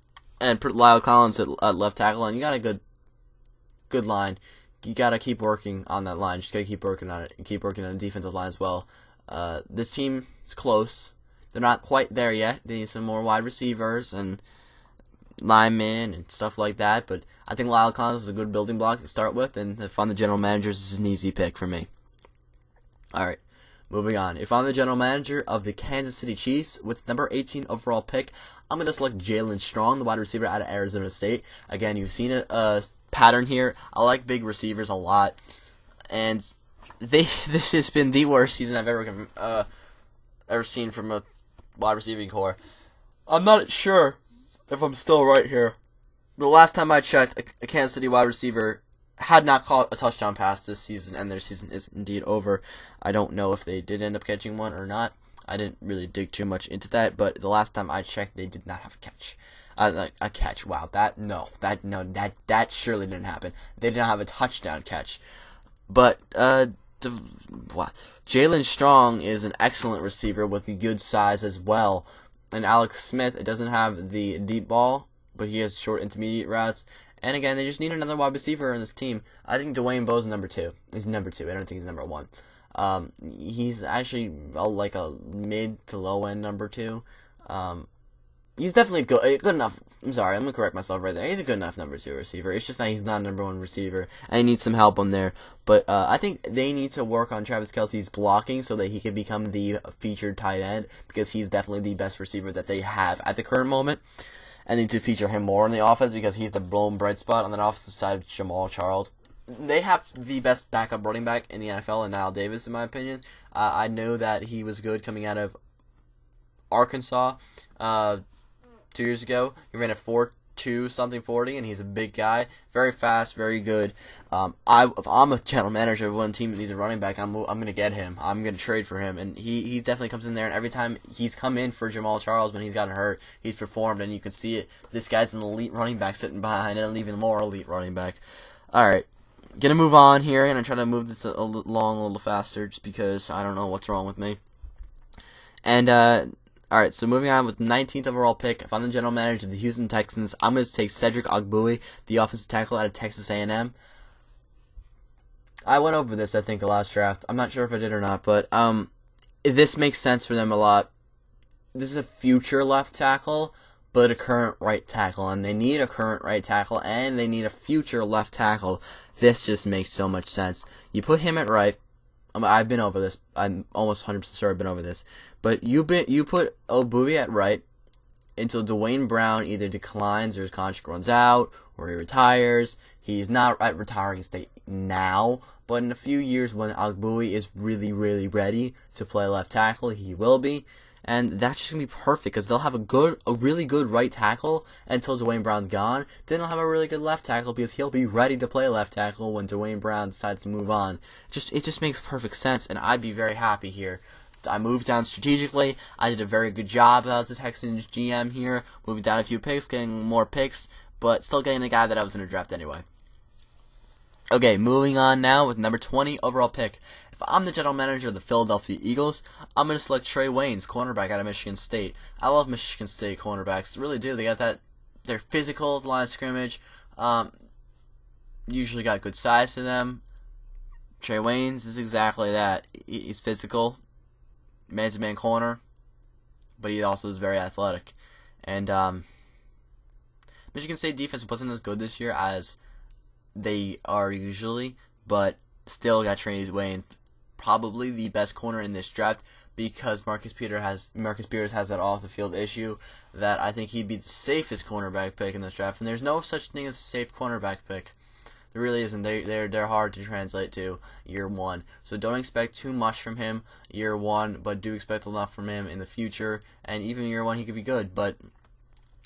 And put Lyle Collins at left tackle, and you got a good line. You got to keep working on that line. Just got to keep working on it. And keep working on the defensive line as well. This team is close. They're not quite there yet. They need some more wide receivers and linemen and stuff like that. But I think Lyle Collins is a good building block to start with. And if I'm the general manager, this is an easy pick for me. Alright, moving on. If I'm the general manager of the Kansas City Chiefs with number 18 overall pick, I'm going to select Jaelen Strong, the wide receiver out of Arizona State. Again, you've seen a pattern here. I like big receivers a lot, and this has been the worst season I've ever seen from a wide receiving core. I'm not sure if I'm still right here. The last time I checked, a Kansas City wide receiver had not caught a touchdown pass this season, and their season is indeed over. I don't know if they did end up catching one or not. I didn't really dig too much into that, but the last time I checked, they did not have a catch. A catch. Wow, that surely didn't happen. They did not have a touchdown catch. But Jaelen Strong is an excellent receiver with a good size as well. And Alex Smith, it doesn't have the deep ball, but he has short intermediate routes. And again, they just need another wide receiver in this team. I think Dwayne Bowe's number 2. He's number 2. I don't think he's number 1. He's actually like a mid to low end number 2. He's definitely good enough. I'm sorry, I'm gonna correct myself right there. He's a good enough number 2 receiver. It's just that he's not a number 1 receiver, and he needs some help on there. But I think they need to work on Travis Kelce's blocking so that he can become the featured tight end, because he's definitely the best receiver that they have at the current moment. And need to feature him more in the offense because he's the blown bright spot on the offensive side of Jamal Charles. They have the best backup running back in the NFL in Niall Davis, in my opinion. I know that he was good coming out of Arkansas 2 years ago. He ran a 4.2 something 40, and he's a big guy, very fast, very good. If I'm a general manager of one team that needs a running back, I'm gonna get him. I'm gonna trade for him, and he definitely comes in there. And every time he's come in for Jamal Charles when he's gotten hurt, he's performed, and you can see it. This guy's an elite running back sitting behind an even more elite running back. All right, gonna move on here, and I'm trying to move this along a little faster, just because I don't know what's wrong with me. And all right, so moving on with 19th overall pick. If I'm the general manager of the Houston Texans, I'm going to take Cedric Ogbuehi, the offensive tackle out of Texas A&M. I went over this, I think, the last draft. I'm not sure if I did or not, but this makes sense for them a lot. This is a future left tackle, but a current right tackle, and they need a current right tackle, and they need a future left tackle. This just makes so much sense. You put him at right. I've been over this. I'm almost 100% sure I've been over this. But you put Ogbuehi at right until Dwayne Brown either declines or his contract runs out or he retires. He's not at retiring state now, but in a few years when Ogbuehi is really, really ready to play left tackle, he will be. And that's just going to be perfect because they'll have a really good right tackle until Dwayne Brown's gone. Then they'll have a really good left tackle because he'll be ready to play left tackle when Dwayne Brown decides to move on. It just makes perfect sense, and I'd be very happy here. I moved down strategically. I did a very good job as a Texans GM here, moving down a few picks, getting more picks, but still getting the guy that I was going to draft anyway. Okay, moving on now with number 20 overall pick. If I'm the general manager of the Philadelphia Eagles, I'm going to select Trae Waynes, cornerback out of Michigan State. I love Michigan State cornerbacks. Really do. They got that. They're physical at the line of scrimmage. Usually got good size to them. Trae Waynes is exactly that. He's physical, man-to-man corner, but he also is very athletic. And Michigan State defense wasn't as good this year as they are usually, but still got Trae Waynes, probably the best corner in this draft, because Marcus Peters has that off the field issue that I think he'd be the safest cornerback pick in this draft, and there's no such thing as a safe cornerback pick. There really isn't. They're hard to translate to year one, so don't expect too much from him year one, but do expect enough from him in the future, and even year one he could be good, but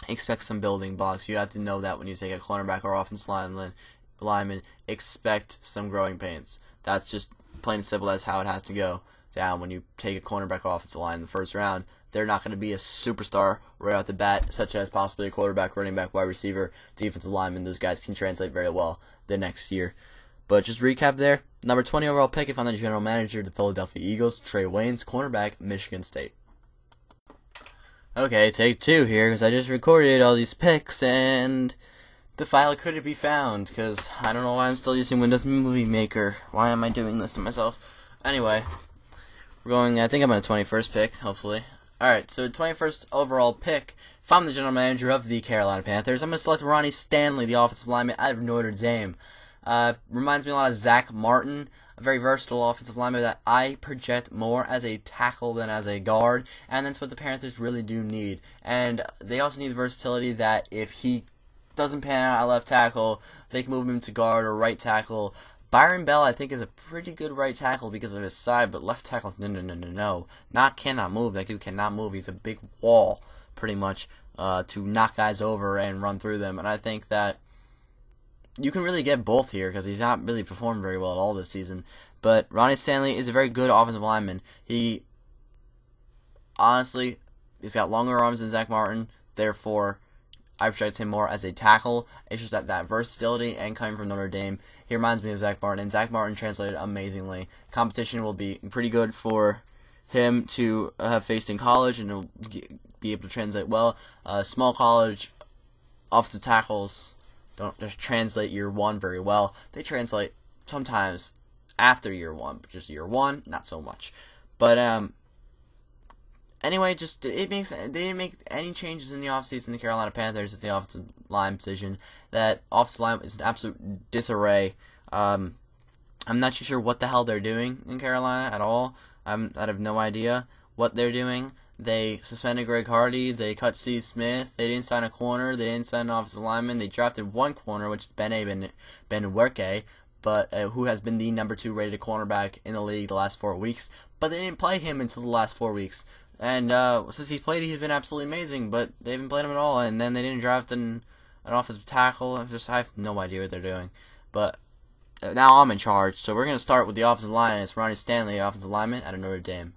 expect some building blocks. You have to know that when you take a cornerback or offensive lineman, expect some growing pains. That's just plain and simple. That's how it has to go down when you take a cornerback or offensive line in the first round. They're not going to be a superstar right off the bat, such as possibly a quarterback, running back, wide receiver, defensive lineman. Those guys can translate very well the next year. But just recap there. Number 20 overall pick, if I'm the general manager of the Philadelphia Eagles, Trae Waynes, cornerback, Michigan State. Okay, take two here, because I just recorded all these picks, and the file couldn't be found, because I don't know why I'm still using Windows Movie Maker. Why am I doing this to myself? Anyway, we're going, I think I'm on the 21st pick, hopefully. Alright, so 21st overall pick, if I'm the general manager of the Carolina Panthers, I'm going to select Ronnie Stanley, the offensive lineman out of Notre Dame. Reminds me a lot of Zach Martin, a very versatile offensive lineman that I project more as a tackle than as a guard, and that's what the Panthers really do need. And they also need the versatility that if he doesn't pan out at left tackle, they can move him to guard or right tackle. Byron Bell, I think, is a pretty good right tackle because of his side, but left tackle, no. Cannot move. That dude cannot move. He's a big wall, pretty much, to knock guys over and run through them. And I think that you can really get both here because he's not really performed very well at all this season. But Ronnie Stanley is a very good offensive lineman. He, honestly, he's got longer arms than Zach Martin, therefore I project him more as a tackle. It's just that versatility and coming from Notre Dame, he reminds me of Zach Martin, and Zach Martin translated amazingly. Competition will be pretty good for him to have faced in college, and he'll be able to translate well. Small college offensive tackles don't just translate year one very well. They translate sometimes after year one, but just year one, not so much. But anyway, they didn't make any changes in the offseason. The Carolina Panthers at the offensive line position. That offensive line is an absolute disarray. I'm not too sure what the hell they're doing in Carolina at all. I have no idea what they're doing. They suspended Greg Hardy. They cut Steve Smith. They didn't sign a corner. They didn't sign an offensive lineman. They drafted one corner, which is Ben Werke, but who has been the number 2 rated cornerback in the league the last 4 weeks. But they didn't play him until the last 4 weeks. And since he's played, he's been absolutely amazing, but they haven't played him at all. And then they didn't draft an offensive tackle. I have no idea what they're doing. But now I'm in charge, so we're going to start with the offensive line. It's Ronnie Stanley, offensive lineman out of Notre Dame.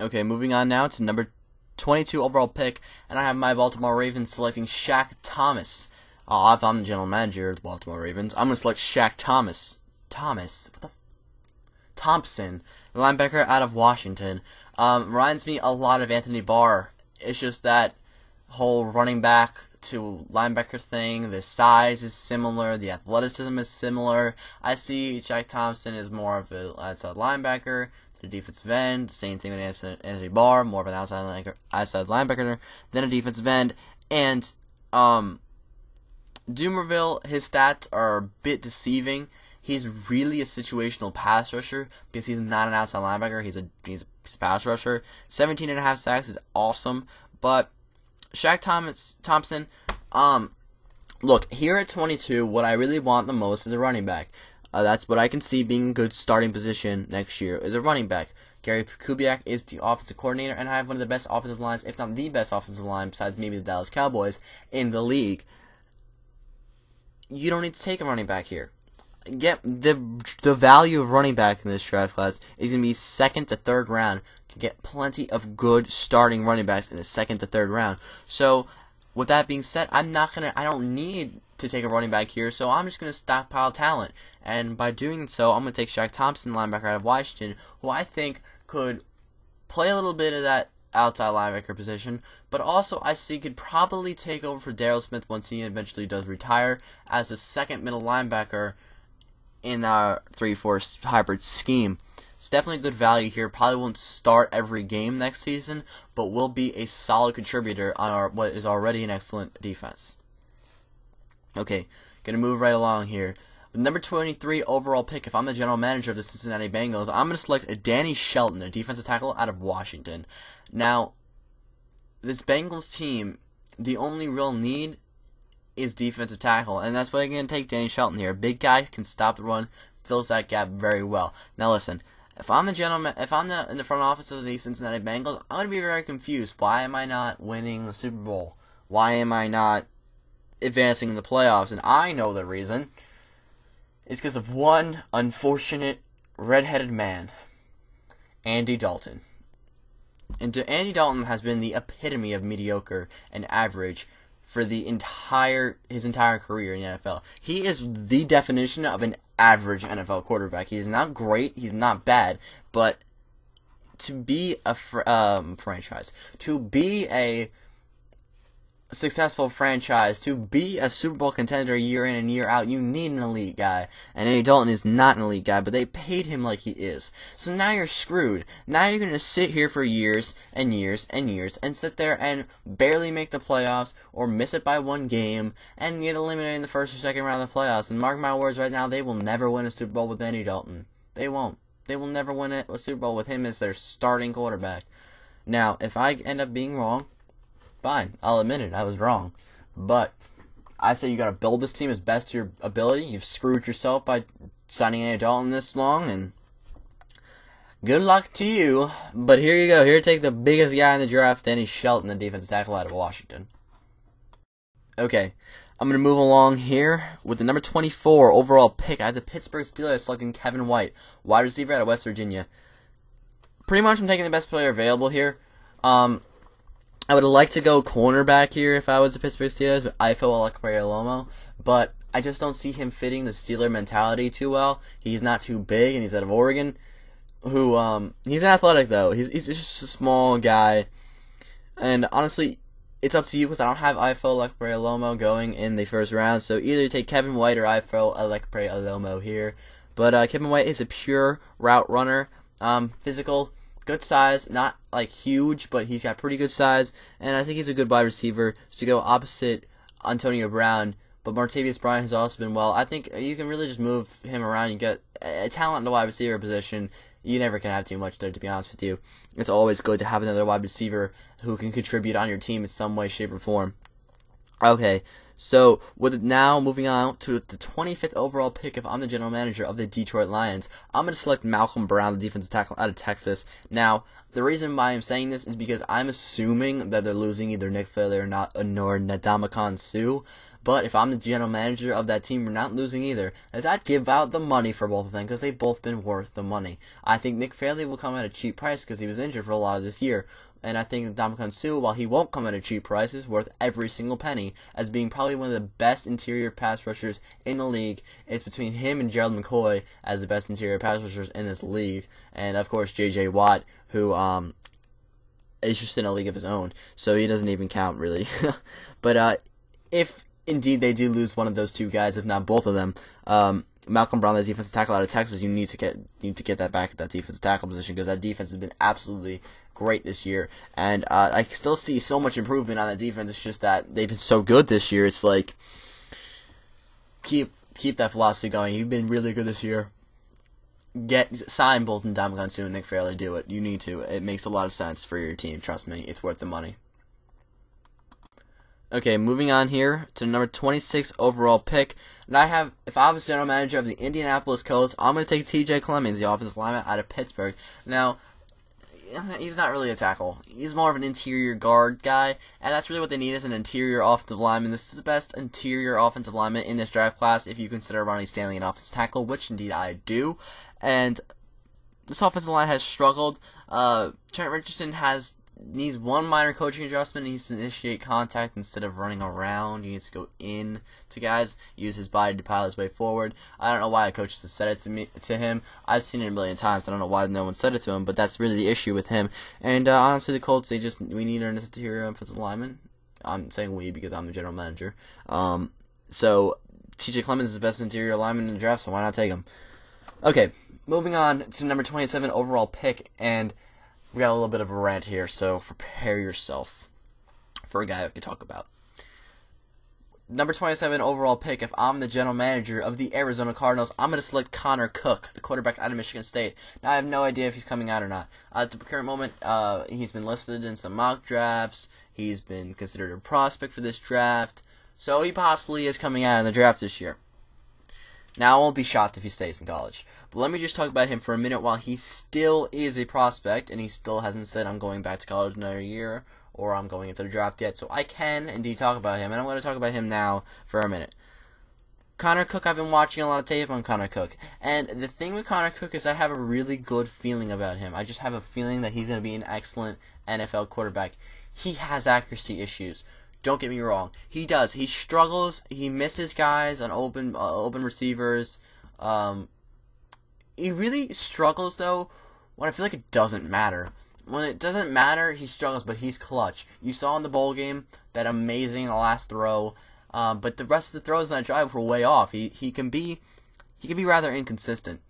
Okay, moving on now to number 22 overall pick, and I have my Baltimore Ravens selecting Shaq Thomas. If I'm the general manager of the Baltimore Ravens, I'm going to select Shaq Thomas. Thompson, the linebacker out of Washington. Reminds me a lot of Anthony Barr. It's just that whole running back to linebacker thing. The size is similar. The athleticism is similar. I see Shaq Thompson is more of an outside linebacker to the defensive end. Same thing with Anthony Barr, more of an outside linebacker than a defensive end. And Dumerville, his stats are a bit deceiving. He's really a situational pass rusher because he's not an outside linebacker. He's a pass rusher. 17.5 sacks is awesome. But Shaq Thompson, look, here at 22, what I really want the most is a running back. That's what I can see being a good starting position next year is a running back. Gary Kubiak is the offensive coordinator, and I have one of the best offensive lines, if not the best offensive line, besides maybe the Dallas Cowboys, in the league. You don't need to take a running back here. The value of running back in this draft class is going to be 2nd to 3rd round. You can get plenty of good starting running backs in the 2nd to 3rd round. So, with that being said, I don't need to take a running back here, so I'm just going to stockpile talent. And by doing so, I'm going to take Shaq Thompson, linebacker out of Washington, who I think could play a little bit of that outside linebacker position, but also I see could probably take over for Darryl Smith once he eventually does retire as the 2nd middle linebacker in our 3-4 hybrid scheme. It's definitely good value here. Probably won't start every game next season, but will be a solid contributor on what is already an excellent defense. Okay, gonna move right along here. The number 23 overall pick, if I'm the general manager of the Cincinnati Bengals, I'm gonna select Danny Shelton, a defensive tackle out of Washington. Now, this Bengals team, the only real need is defensive tackle, and that's why I'm going to take Danny Shelton here. A big guy, can stop the run, fills that gap very well. Now listen, if I'm in the front office of the Cincinnati Bengals, I'm going to be very confused. Why am I not winning the Super Bowl? Why am I not advancing in the playoffs? And I know the reason. It's because of one unfortunate red-headed man, Andy Dalton. And Andy Dalton has been the epitome of mediocre and average for his entire career in the NFL. He is the definition of an average NFL quarterback. He's not great, he's not bad, but to be a franchise, to be a successful franchise, to be a Super Bowl contender year in and year out, you need an elite guy. And Andy Dalton is not an elite guy, but they paid him like he is. So now you're screwed. Now you're going to sit here for years and years and years and sit there and barely make the playoffs or miss it by 1 game and get eliminated in the 1st or 2nd round of the playoffs. And mark my words right now, they will never win a Super Bowl with Andy Dalton. They won't. They will never win a Super Bowl with him as their starting quarterback. Now, if I end up being wrong, fine, I'll admit it, I was wrong. But I say you got to build this team as best to your ability. You've screwed yourself by signing Andy Dalton this long, and good luck to you. But here you go. Here, take the biggest guy in the draft, Danny Shelton, the defensive tackle out of Washington. Okay, I'm going to move along here with the number 24 overall pick. I have the Pittsburgh Steelers selecting Kevin White, wide receiver out of West Virginia. Pretty much I'm taking the best player available here. I would like to go cornerback here if I was the Pittsburgh Steelers with Ifo Olakpere-Olomo, but I just don't see him fitting the Steeler mentality too well. He's not too big, and he's out of Oregon. He's athletic, though. He's just a small guy. And honestly, it's up to you because I don't have Ifo Olakpere-Olomo going in the first round. So either take Kevin White or Ifo Olakpere-Olomo here. But Kevin White is a pure route runner. Physical, good size, not like huge, but he's got pretty good size, and I think he's a good wide receiver to go opposite Antonio Brown. But Martavis Bryant has also been well. I think you can really just move him around. You get a talent in the wide receiver position. You never can have too much there, to be honest with you. It's always good to have another wide receiver who can contribute on your team in some way, shape, or form. Okay, so with now moving on to the 25th overall pick, if I'm the general manager of the Detroit Lions, I'm going to select Malcolm Brown, the defensive tackle out of Texas. Now, the reason why I'm saying this is because I'm assuming that they're losing either Nick Fairley or Ndamukong Suh. But if I'm the general manager of that team, we're not losing either, as I'd give out the money for both of them because they've both been worth the money. I think Nick Fairley will come at a cheap price because he was injured for a lot of this year. And I think Ndamukong Suh, while he won't come at a cheap price, is worth every single penny, as being probably one of the best interior pass rushers in the league. It's between him and Gerald McCoy as the best interior pass rushers in this league. And, of course, J.J. Watt, who is just in a league of his own, so he doesn't even count, really. But if indeed they do lose one of those two guys, if not both of them, Malcolm Brown, the defensive tackle out of Texas, you need to get that back at that defensive tackle position because that defense has been absolutely great this year, and I still see so much improvement on that defense. It's just that they've been so good this year. It's like keep that philosophy going. You've been really good this year. Sign both Ndamukong Suh and Nick Fairley. Do it. You need to. It makes a lot of sense for your team. Trust me, it's worth the money. Okay, moving on here to number 26 overall pick. And if I was general manager of the Indianapolis Colts, I'm going to take T.J. Clemmings, the offensive lineman out of Pittsburgh. Now, he's not really a tackle. He's more of an interior guard guy, and that's really what they need is an interior offensive lineman. This is the best interior offensive lineman in this draft class if you consider Ronnie Stanley an offensive tackle, which indeed I do. And this offensive line has struggled. Trent Richardson needs one minor coaching adjustment. He needs to initiate contact instead of running around. He needs to go in to guys, use his body to pile his way forward. I don't know why a coach has said it to him. I've seen it a million times. I don't know why no one said it to him, but that's really the issue with him. And honestly, the Colts, we need an interior offensive lineman. I'm saying we because I'm the general manager. So T.J. Clemmings is the best interior lineman in the draft, so why not take him? Okay, moving on to number 27 overall pick, and we got a little bit of a rant here, so prepare yourself for a guy I can talk about. Number 27 overall pick, if I'm the general manager of the Arizona Cardinals, I'm going to select Connor Cook, the quarterback out of Michigan State. Now, I have no idea if he's coming out or not. At the current moment, he's been listed in some mock drafts. He's been considered a prospect for this draft. So he possibly is coming out in the draft this year. Now, I won't be shocked if he stays in college. But let me just talk about him for a minute while he still is a prospect, and he still hasn't said, I'm going back to college another year, or I'm going into the draft yet. So I can indeed talk about him, and I'm going to talk about him now for a minute. Connor Cook, I've been watching a lot of tape on Connor Cook. And the thing with Connor Cook is I have a really good feeling about him. I just have a feeling that he's going to be an excellent NFL quarterback. He has accuracy issues. Don't get me wrong. He does. He struggles. He misses guys on open receivers. He really struggles, though, when I feel like it doesn't matter. When it doesn't matter, he struggles, but he's clutch. You saw in the bowl game that amazing last throw, but the rest of the throws in that drive were way off. He can be rather inconsistent,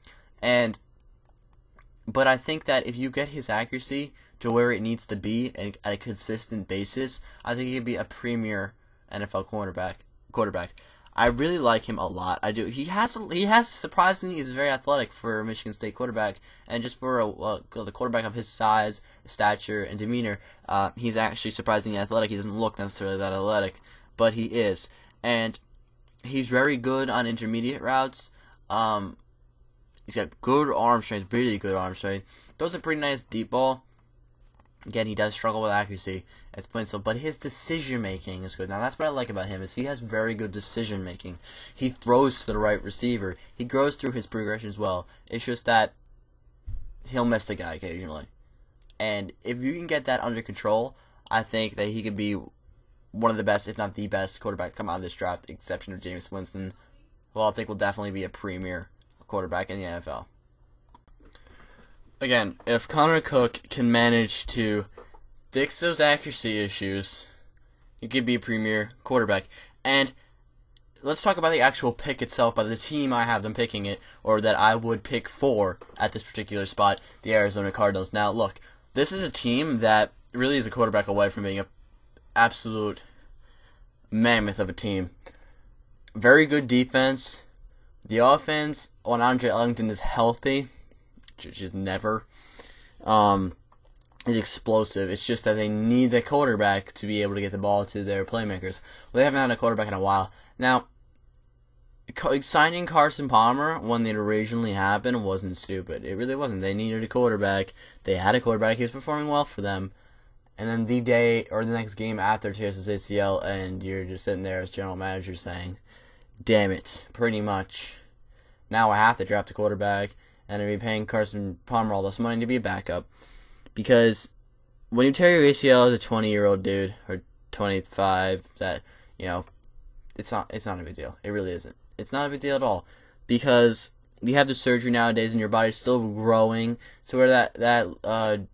but I think that if you get his accuracy to where it needs to be and at a consistent basis, I think he could be a premier NFL quarterback. I really like him a lot. I do. He has surprisingly, he's very athletic for a Michigan State quarterback, and just for the quarterback of his size, stature, and demeanor, he's actually surprisingly athletic. He doesn't look necessarily that athletic, but he is. and he's very good on intermediate routes. He's got good arm strength, really good arm strength. Throws a pretty nice deep ball. Again, he does struggle with accuracy at points, but his decision making is good. Now, that's what I like about him, is he has very good decision making. He throws to the right receiver. He goes through his progression as well. It's just that he'll miss the guy occasionally. And if you can get that under control, I think that he could be one of the best, if not the best, quarterback to come out of this draft, exception of Jameis Winston, who I think will definitely be a premier quarterback in the NFL. Again, if Connor Cook can manage to fix those accuracy issues, he could be a premier quarterback. And let's talk about the actual pick itself, by the team I have them picking it, or that I would pick for at this particular spot, the Arizona Cardinals. Now, look, this is a team that really is a quarterback away from being an absolute mammoth of a team. Very good defense. The offense, when Andre Ellington is healthy, which is never, is explosive. It's just that they need the quarterback to be able to get the ball to their playmakers. Well, they haven't had a quarterback in a while. Now, signing Carson Palmer when it originally happened wasn't stupid. It really wasn't. They needed a quarterback. They had a quarterback. He was performing well for them. And then the day or the next game after tears his ACL, and you're just sitting there as general manager saying, damn it, pretty much. Now I have to draft a quarterback, and I'd be paying Carson Palmer all this money to be a backup. Because when you tear your ACL as a 20-year-old dude, or 25, that, it's not a big deal. It really isn't. It's not a big deal at all. Because you have the surgery nowadays, and your body's still growing to where that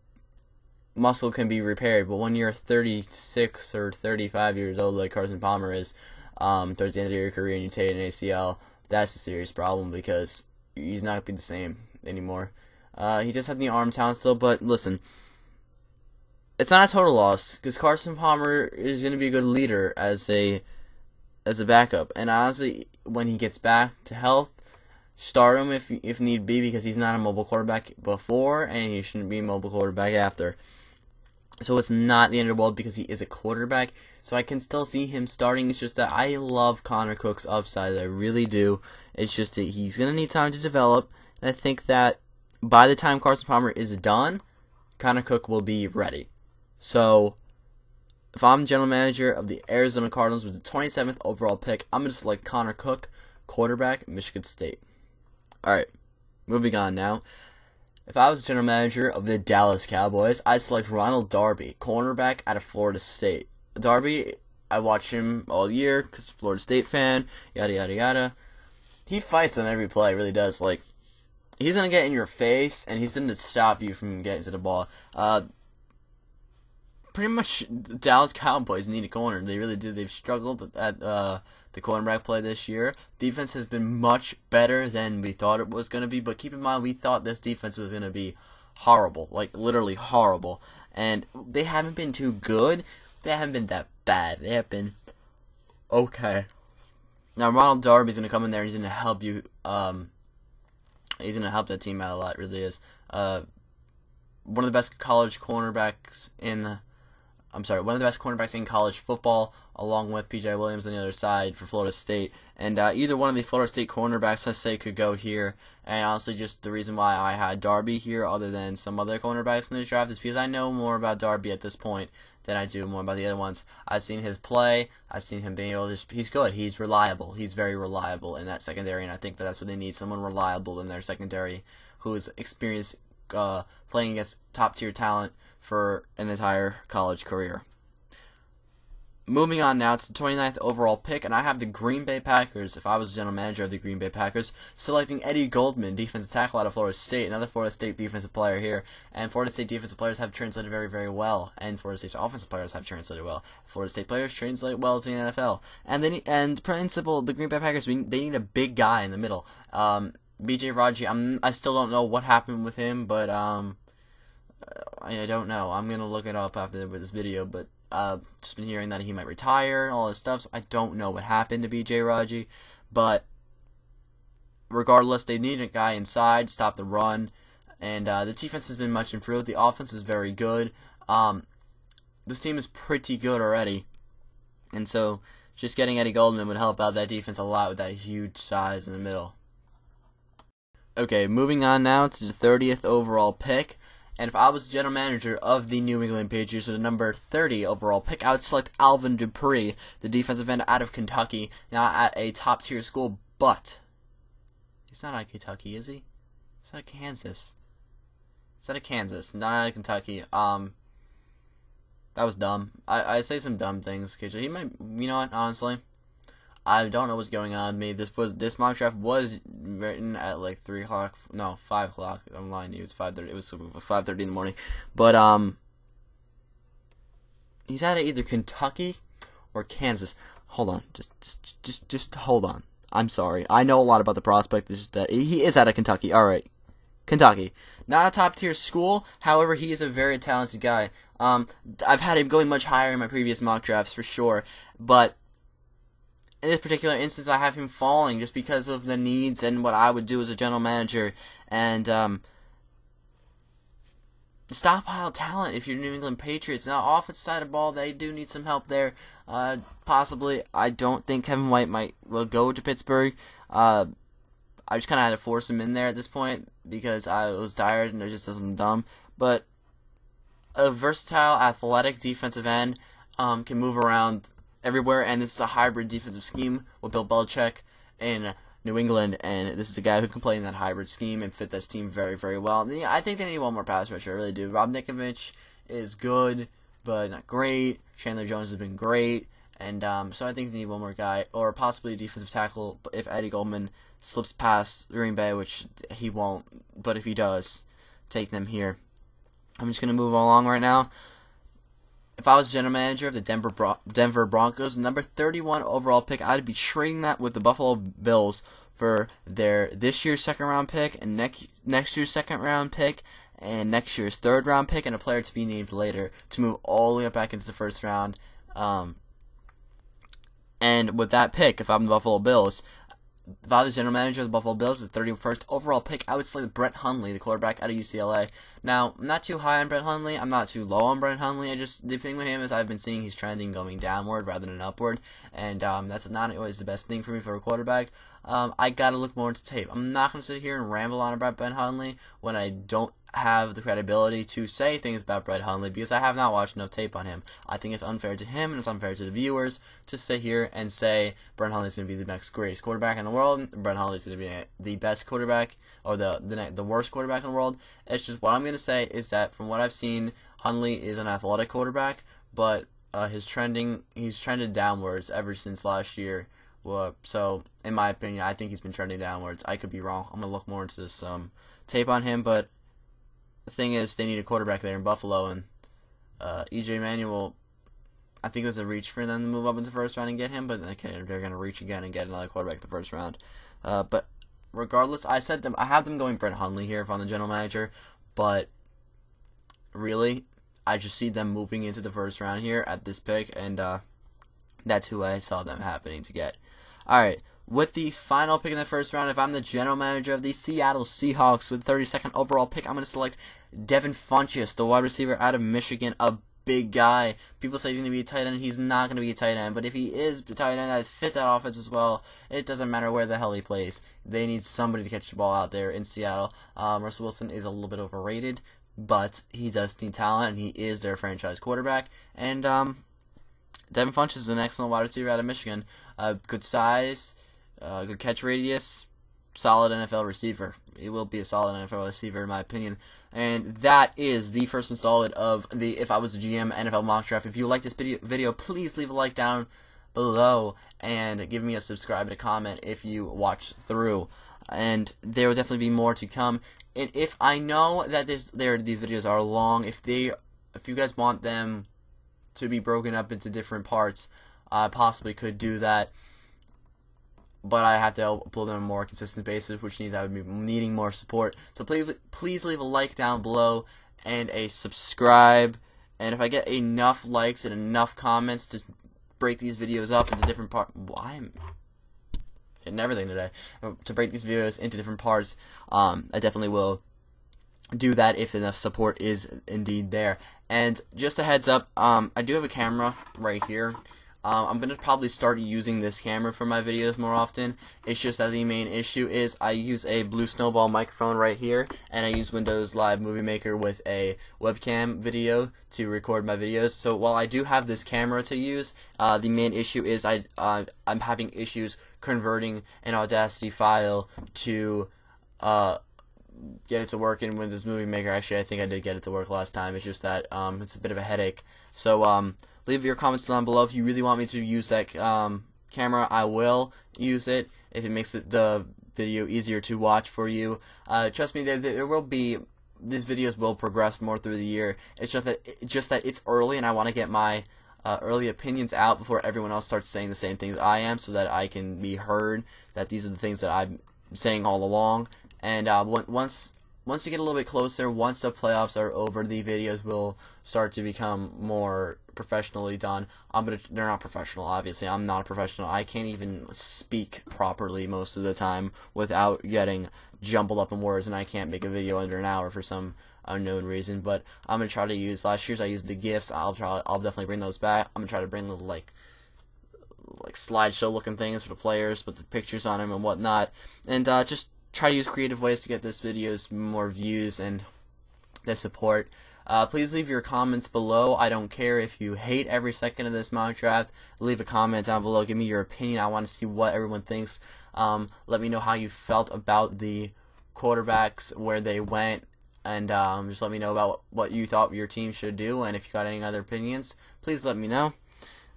muscle can be repaired. But when you're 36 or 35 years old, like Carson Palmer is, towards the end of your career, and you tear an ACL, that's a serious problem, because he's not going to be the same anymore. He just had the arm talent still, but listen, it's not a total loss, because Carson Palmer is going to be a good leader as a backup. And honestly, when he gets back to health, start him if need be, because he's not a mobile quarterback before, and he shouldn't be a mobile quarterback after. So it's not the end of the world, because he is a quarterback. So I can still see him starting. It's just that I love Connor Cook's upside. I really do. It's just that he's going to need time to develop. And I think that by the time Carson Palmer is done, Connor Cook will be ready. So if I'm general manager of the Arizona Cardinals with the 27th overall pick, I'm going to select Connor Cook, quarterback, Michigan State. Alright, moving on now. If I was general manager of the Dallas Cowboys, I'd select Ronald Darby, cornerback out of Florida State. Darby, I watch him all year because I'm a Florida State fan, yada, yada, yada. He fights on every play, really does. Like, he's going to get in your face, and he's going to stop you from getting to the ball. Pretty much, the Dallas Cowboys need a corner. They really do. They've struggled at the cornerback play this year. Defense has been much better than we thought it was going to be, but keep in mind, we thought this defense was going to be horrible, like literally horrible. And they haven't been too good. They haven't been that bad. They have been okay. Now, Ronald Darby's going to come in there, and he's going to help you. He's going to help that team out a lot, really is. One of the best cornerbacks in college football, along with P.J. Williams on the other side for Florida State. And either one of the Florida State cornerbacks, I say, could go here. And honestly, just the reason why I had Darby here, other than some other cornerbacks in this draft, is because I know more about Darby at this point than I do more about the other ones. I've seen his play. I've seen him being able to he's good. He's reliable. He's very reliable in that secondary, and I think that's what they need, someone reliable in their secondary who is experienced playing against top-tier talent for an entire college career. Moving on now, it's the 29th overall pick, and I have the Green Bay Packers, if I was the general manager of the Green Bay Packers, selecting Eddie Goldman, defensive tackle out of Florida State, another Florida State defensive player here. And Florida State defensive players have translated very, very well, and Florida State offensive players have translated well. Florida State players translate well to the NFL. And principle, the Green Bay Packers, they need a big guy in the middle. B.J. Raji, I still don't know what happened with him, but I don't know. I'm going to look it up after this video, but just been hearing that he might retire and all this stuff, so I don't know what happened to B.J. Raji, but regardless, they need a guy inside, stop the run, and the defense has been much improved. The offense is very good. This team is pretty good already, and so just getting Eddie Goldman would help out that defense a lot with that huge size in the middle. Okay, moving on now to the 30th overall pick. And if I was general manager of the New England Patriots with the number 30 overall pick, I would select Alvin Dupree, the defensive end out of Kentucky, now at a top-tier school, but he's not out of Kentucky, is he? He's out of Kansas. He's out of Kansas, not out of Kentucky. That was dumb. I say some dumb things occasionally. He might, you know what, honestly, I don't know what's going on with me. This mock draft was written at like 3 o'clock. No, 5 o'clock. I'm lying to you. It's 5:30. It was 5:30 in the morning. But he's out of either Kentucky or Kansas. Hold on. Just hold on. I'm sorry. I know a lot about the prospect. It's just that he is out of Kentucky. All right. Kentucky. Not a top-tier school, however, he is a very talented guy. I've had him going much higher in my previous mock drafts for sure, but in this particular instance, I have him falling just because of the needs and what I would do as a general manager. And stockpile talent if you're New England Patriots. Now, offensive side of the ball, they do need some help there. Possibly, I don't think Kevin White will go to Pittsburgh. I just kind of had to force him in there at this point because I was tired and it just does something dumb. But a versatile, athletic defensive end can move around everywhere, and this is a hybrid defensive scheme with Bill Belichick in New England, and this is a guy who can play in that hybrid scheme and fit this team very, very well. And I think they need one more pass rusher, I really do. Rob Nikovich is good, but not great. Chandler Jones has been great, and so I think they need one more guy, or possibly a defensive tackle if Eddie Goldman slips past Green Bay, which he won't, but if he does, take them here. I'm just going to move along right now. If I was general manager of the Denver Broncos, number 31 overall pick, I'd be trading that with the Buffalo Bills for their this year's second-round pick and next year's second-round pick and next year's third-round pick and a player to be named later to move all the way up back into the first round. And with that pick, if I'm the Buffalo Bills, if I was general manager of the Buffalo Bills, the 31st overall pick, I would select Brett Hundley, the quarterback out of UCLA. Now, I'm not too high on Brett Hundley. I'm not too low on Brett Hundley. The thing with him is I've been seeing he's trending going downward rather than upward, and that's not always the best thing for me for a quarterback. I gotta look more into tape. I'm not gonna sit here and ramble on about Brett Hundley when I don't have the credibility to say things about Brett Hundley because I have not watched enough tape on him. I think it's unfair to him and it's unfair to the viewers to sit here and say Brett Hundley's going to be the next greatest quarterback in the world. Brett Hundley's going to be the best quarterback or the worst quarterback in the world. It's just what I'm going to say is that from what I've seen, Hundley is an athletic quarterback, but he's trended downwards ever since last year. So in my opinion, I think he's been trending downwards. I could be wrong. I'm going to look more into this tape on him, but the thing is, they need a quarterback there in Buffalo, and E.J. Manuel, I think it was a reach for them to move up into the first round and get him, but they're going to reach again and get another quarterback in the first round. But regardless, I have them going Brett Hundley here if I'm the general manager, but really, I just see them moving into the first round here at this pick, and that's who I saw them happening to get. Alright. With the final pick in the first round, if I'm the general manager of the Seattle Seahawks with the 32nd overall pick, I'm going to select Devin Funchess, the wide receiver out of Michigan, a big guy. People say he's going to be a tight end. He's not going to be a tight end, but if he is a tight end that fit that offense as well, it doesn't matter where the hell he plays. They need somebody to catch the ball out there in Seattle. Russell Wilson is a little bit overrated, but he does need talent, and he is their franchise quarterback. And Devin Funchess is an excellent wide receiver out of Michigan. Good size. Good catch radius, solid NFL receiver. He will be a solid NFL receiver in my opinion. And that is the first installment of the If I Was a GM NFL mock draft. If you like this video, please leave a like down below and give me a subscribe and a comment if you watch through. And there will definitely be more to come. And if I know that these videos are long, if you guys want them to be broken up into different parts, I possibly could do that. But I have to upload them on a more consistent basis, which means I would be needing more support. So please leave a like down below and a subscribe. And if I get enough likes and enough comments to break these videos up into different parts, I'm hitting everything today. To break these videos into different parts, I definitely will do that if enough support is indeed there. And just a heads up, I do have a camera right here. I'm going to probably start using this camera for my videos more often. It's just that the main issue is I use a Blue Snowball microphone right here, and I use Windows Live Movie Maker with a webcam video to record my videos. So while I do have this camera to use, the main issue is I'm having issues converting an Audacity file to get it to work in Windows Movie Maker. Actually, I think I did get it to work last time. It's just that it's a bit of a headache. So leave your comments down below if you really want me to use that camera. I will use it if it makes the video easier to watch for you. Trust me, there will be, these videos will progress more through the year. It's just that it's early, and I want to get my early opinions out before everyone else starts saying the same things I am, so that I can be heard that these are the things that I'm saying all along. And once you get a little bit closer, once the playoffs are over, the videos will start to become more professionally done. They're not professional, obviously. I'm not a professional. I can't even speak properly most of the time without getting jumbled up in words, and I can't make a video under an hour for some unknown reason. But I'm gonna try to use, last year's I used the GIFs. I'll definitely bring those back. I'm gonna try to bring little like slideshow looking things for the players, put the pictures on them and whatnot, and just try to use creative ways to get this videos more views and the support. Please leave your comments below. I don't care if you hate every second of this mock draft. Leave a comment down below. Give me your opinion. I want to see what everyone thinks. Let me know how you felt about the quarterbacks, where they went, and just let me know about what you thought your team should do. And if you got any other opinions, please let me know.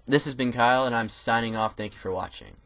This has been Kyle, and I'm signing off. Thank you for watching.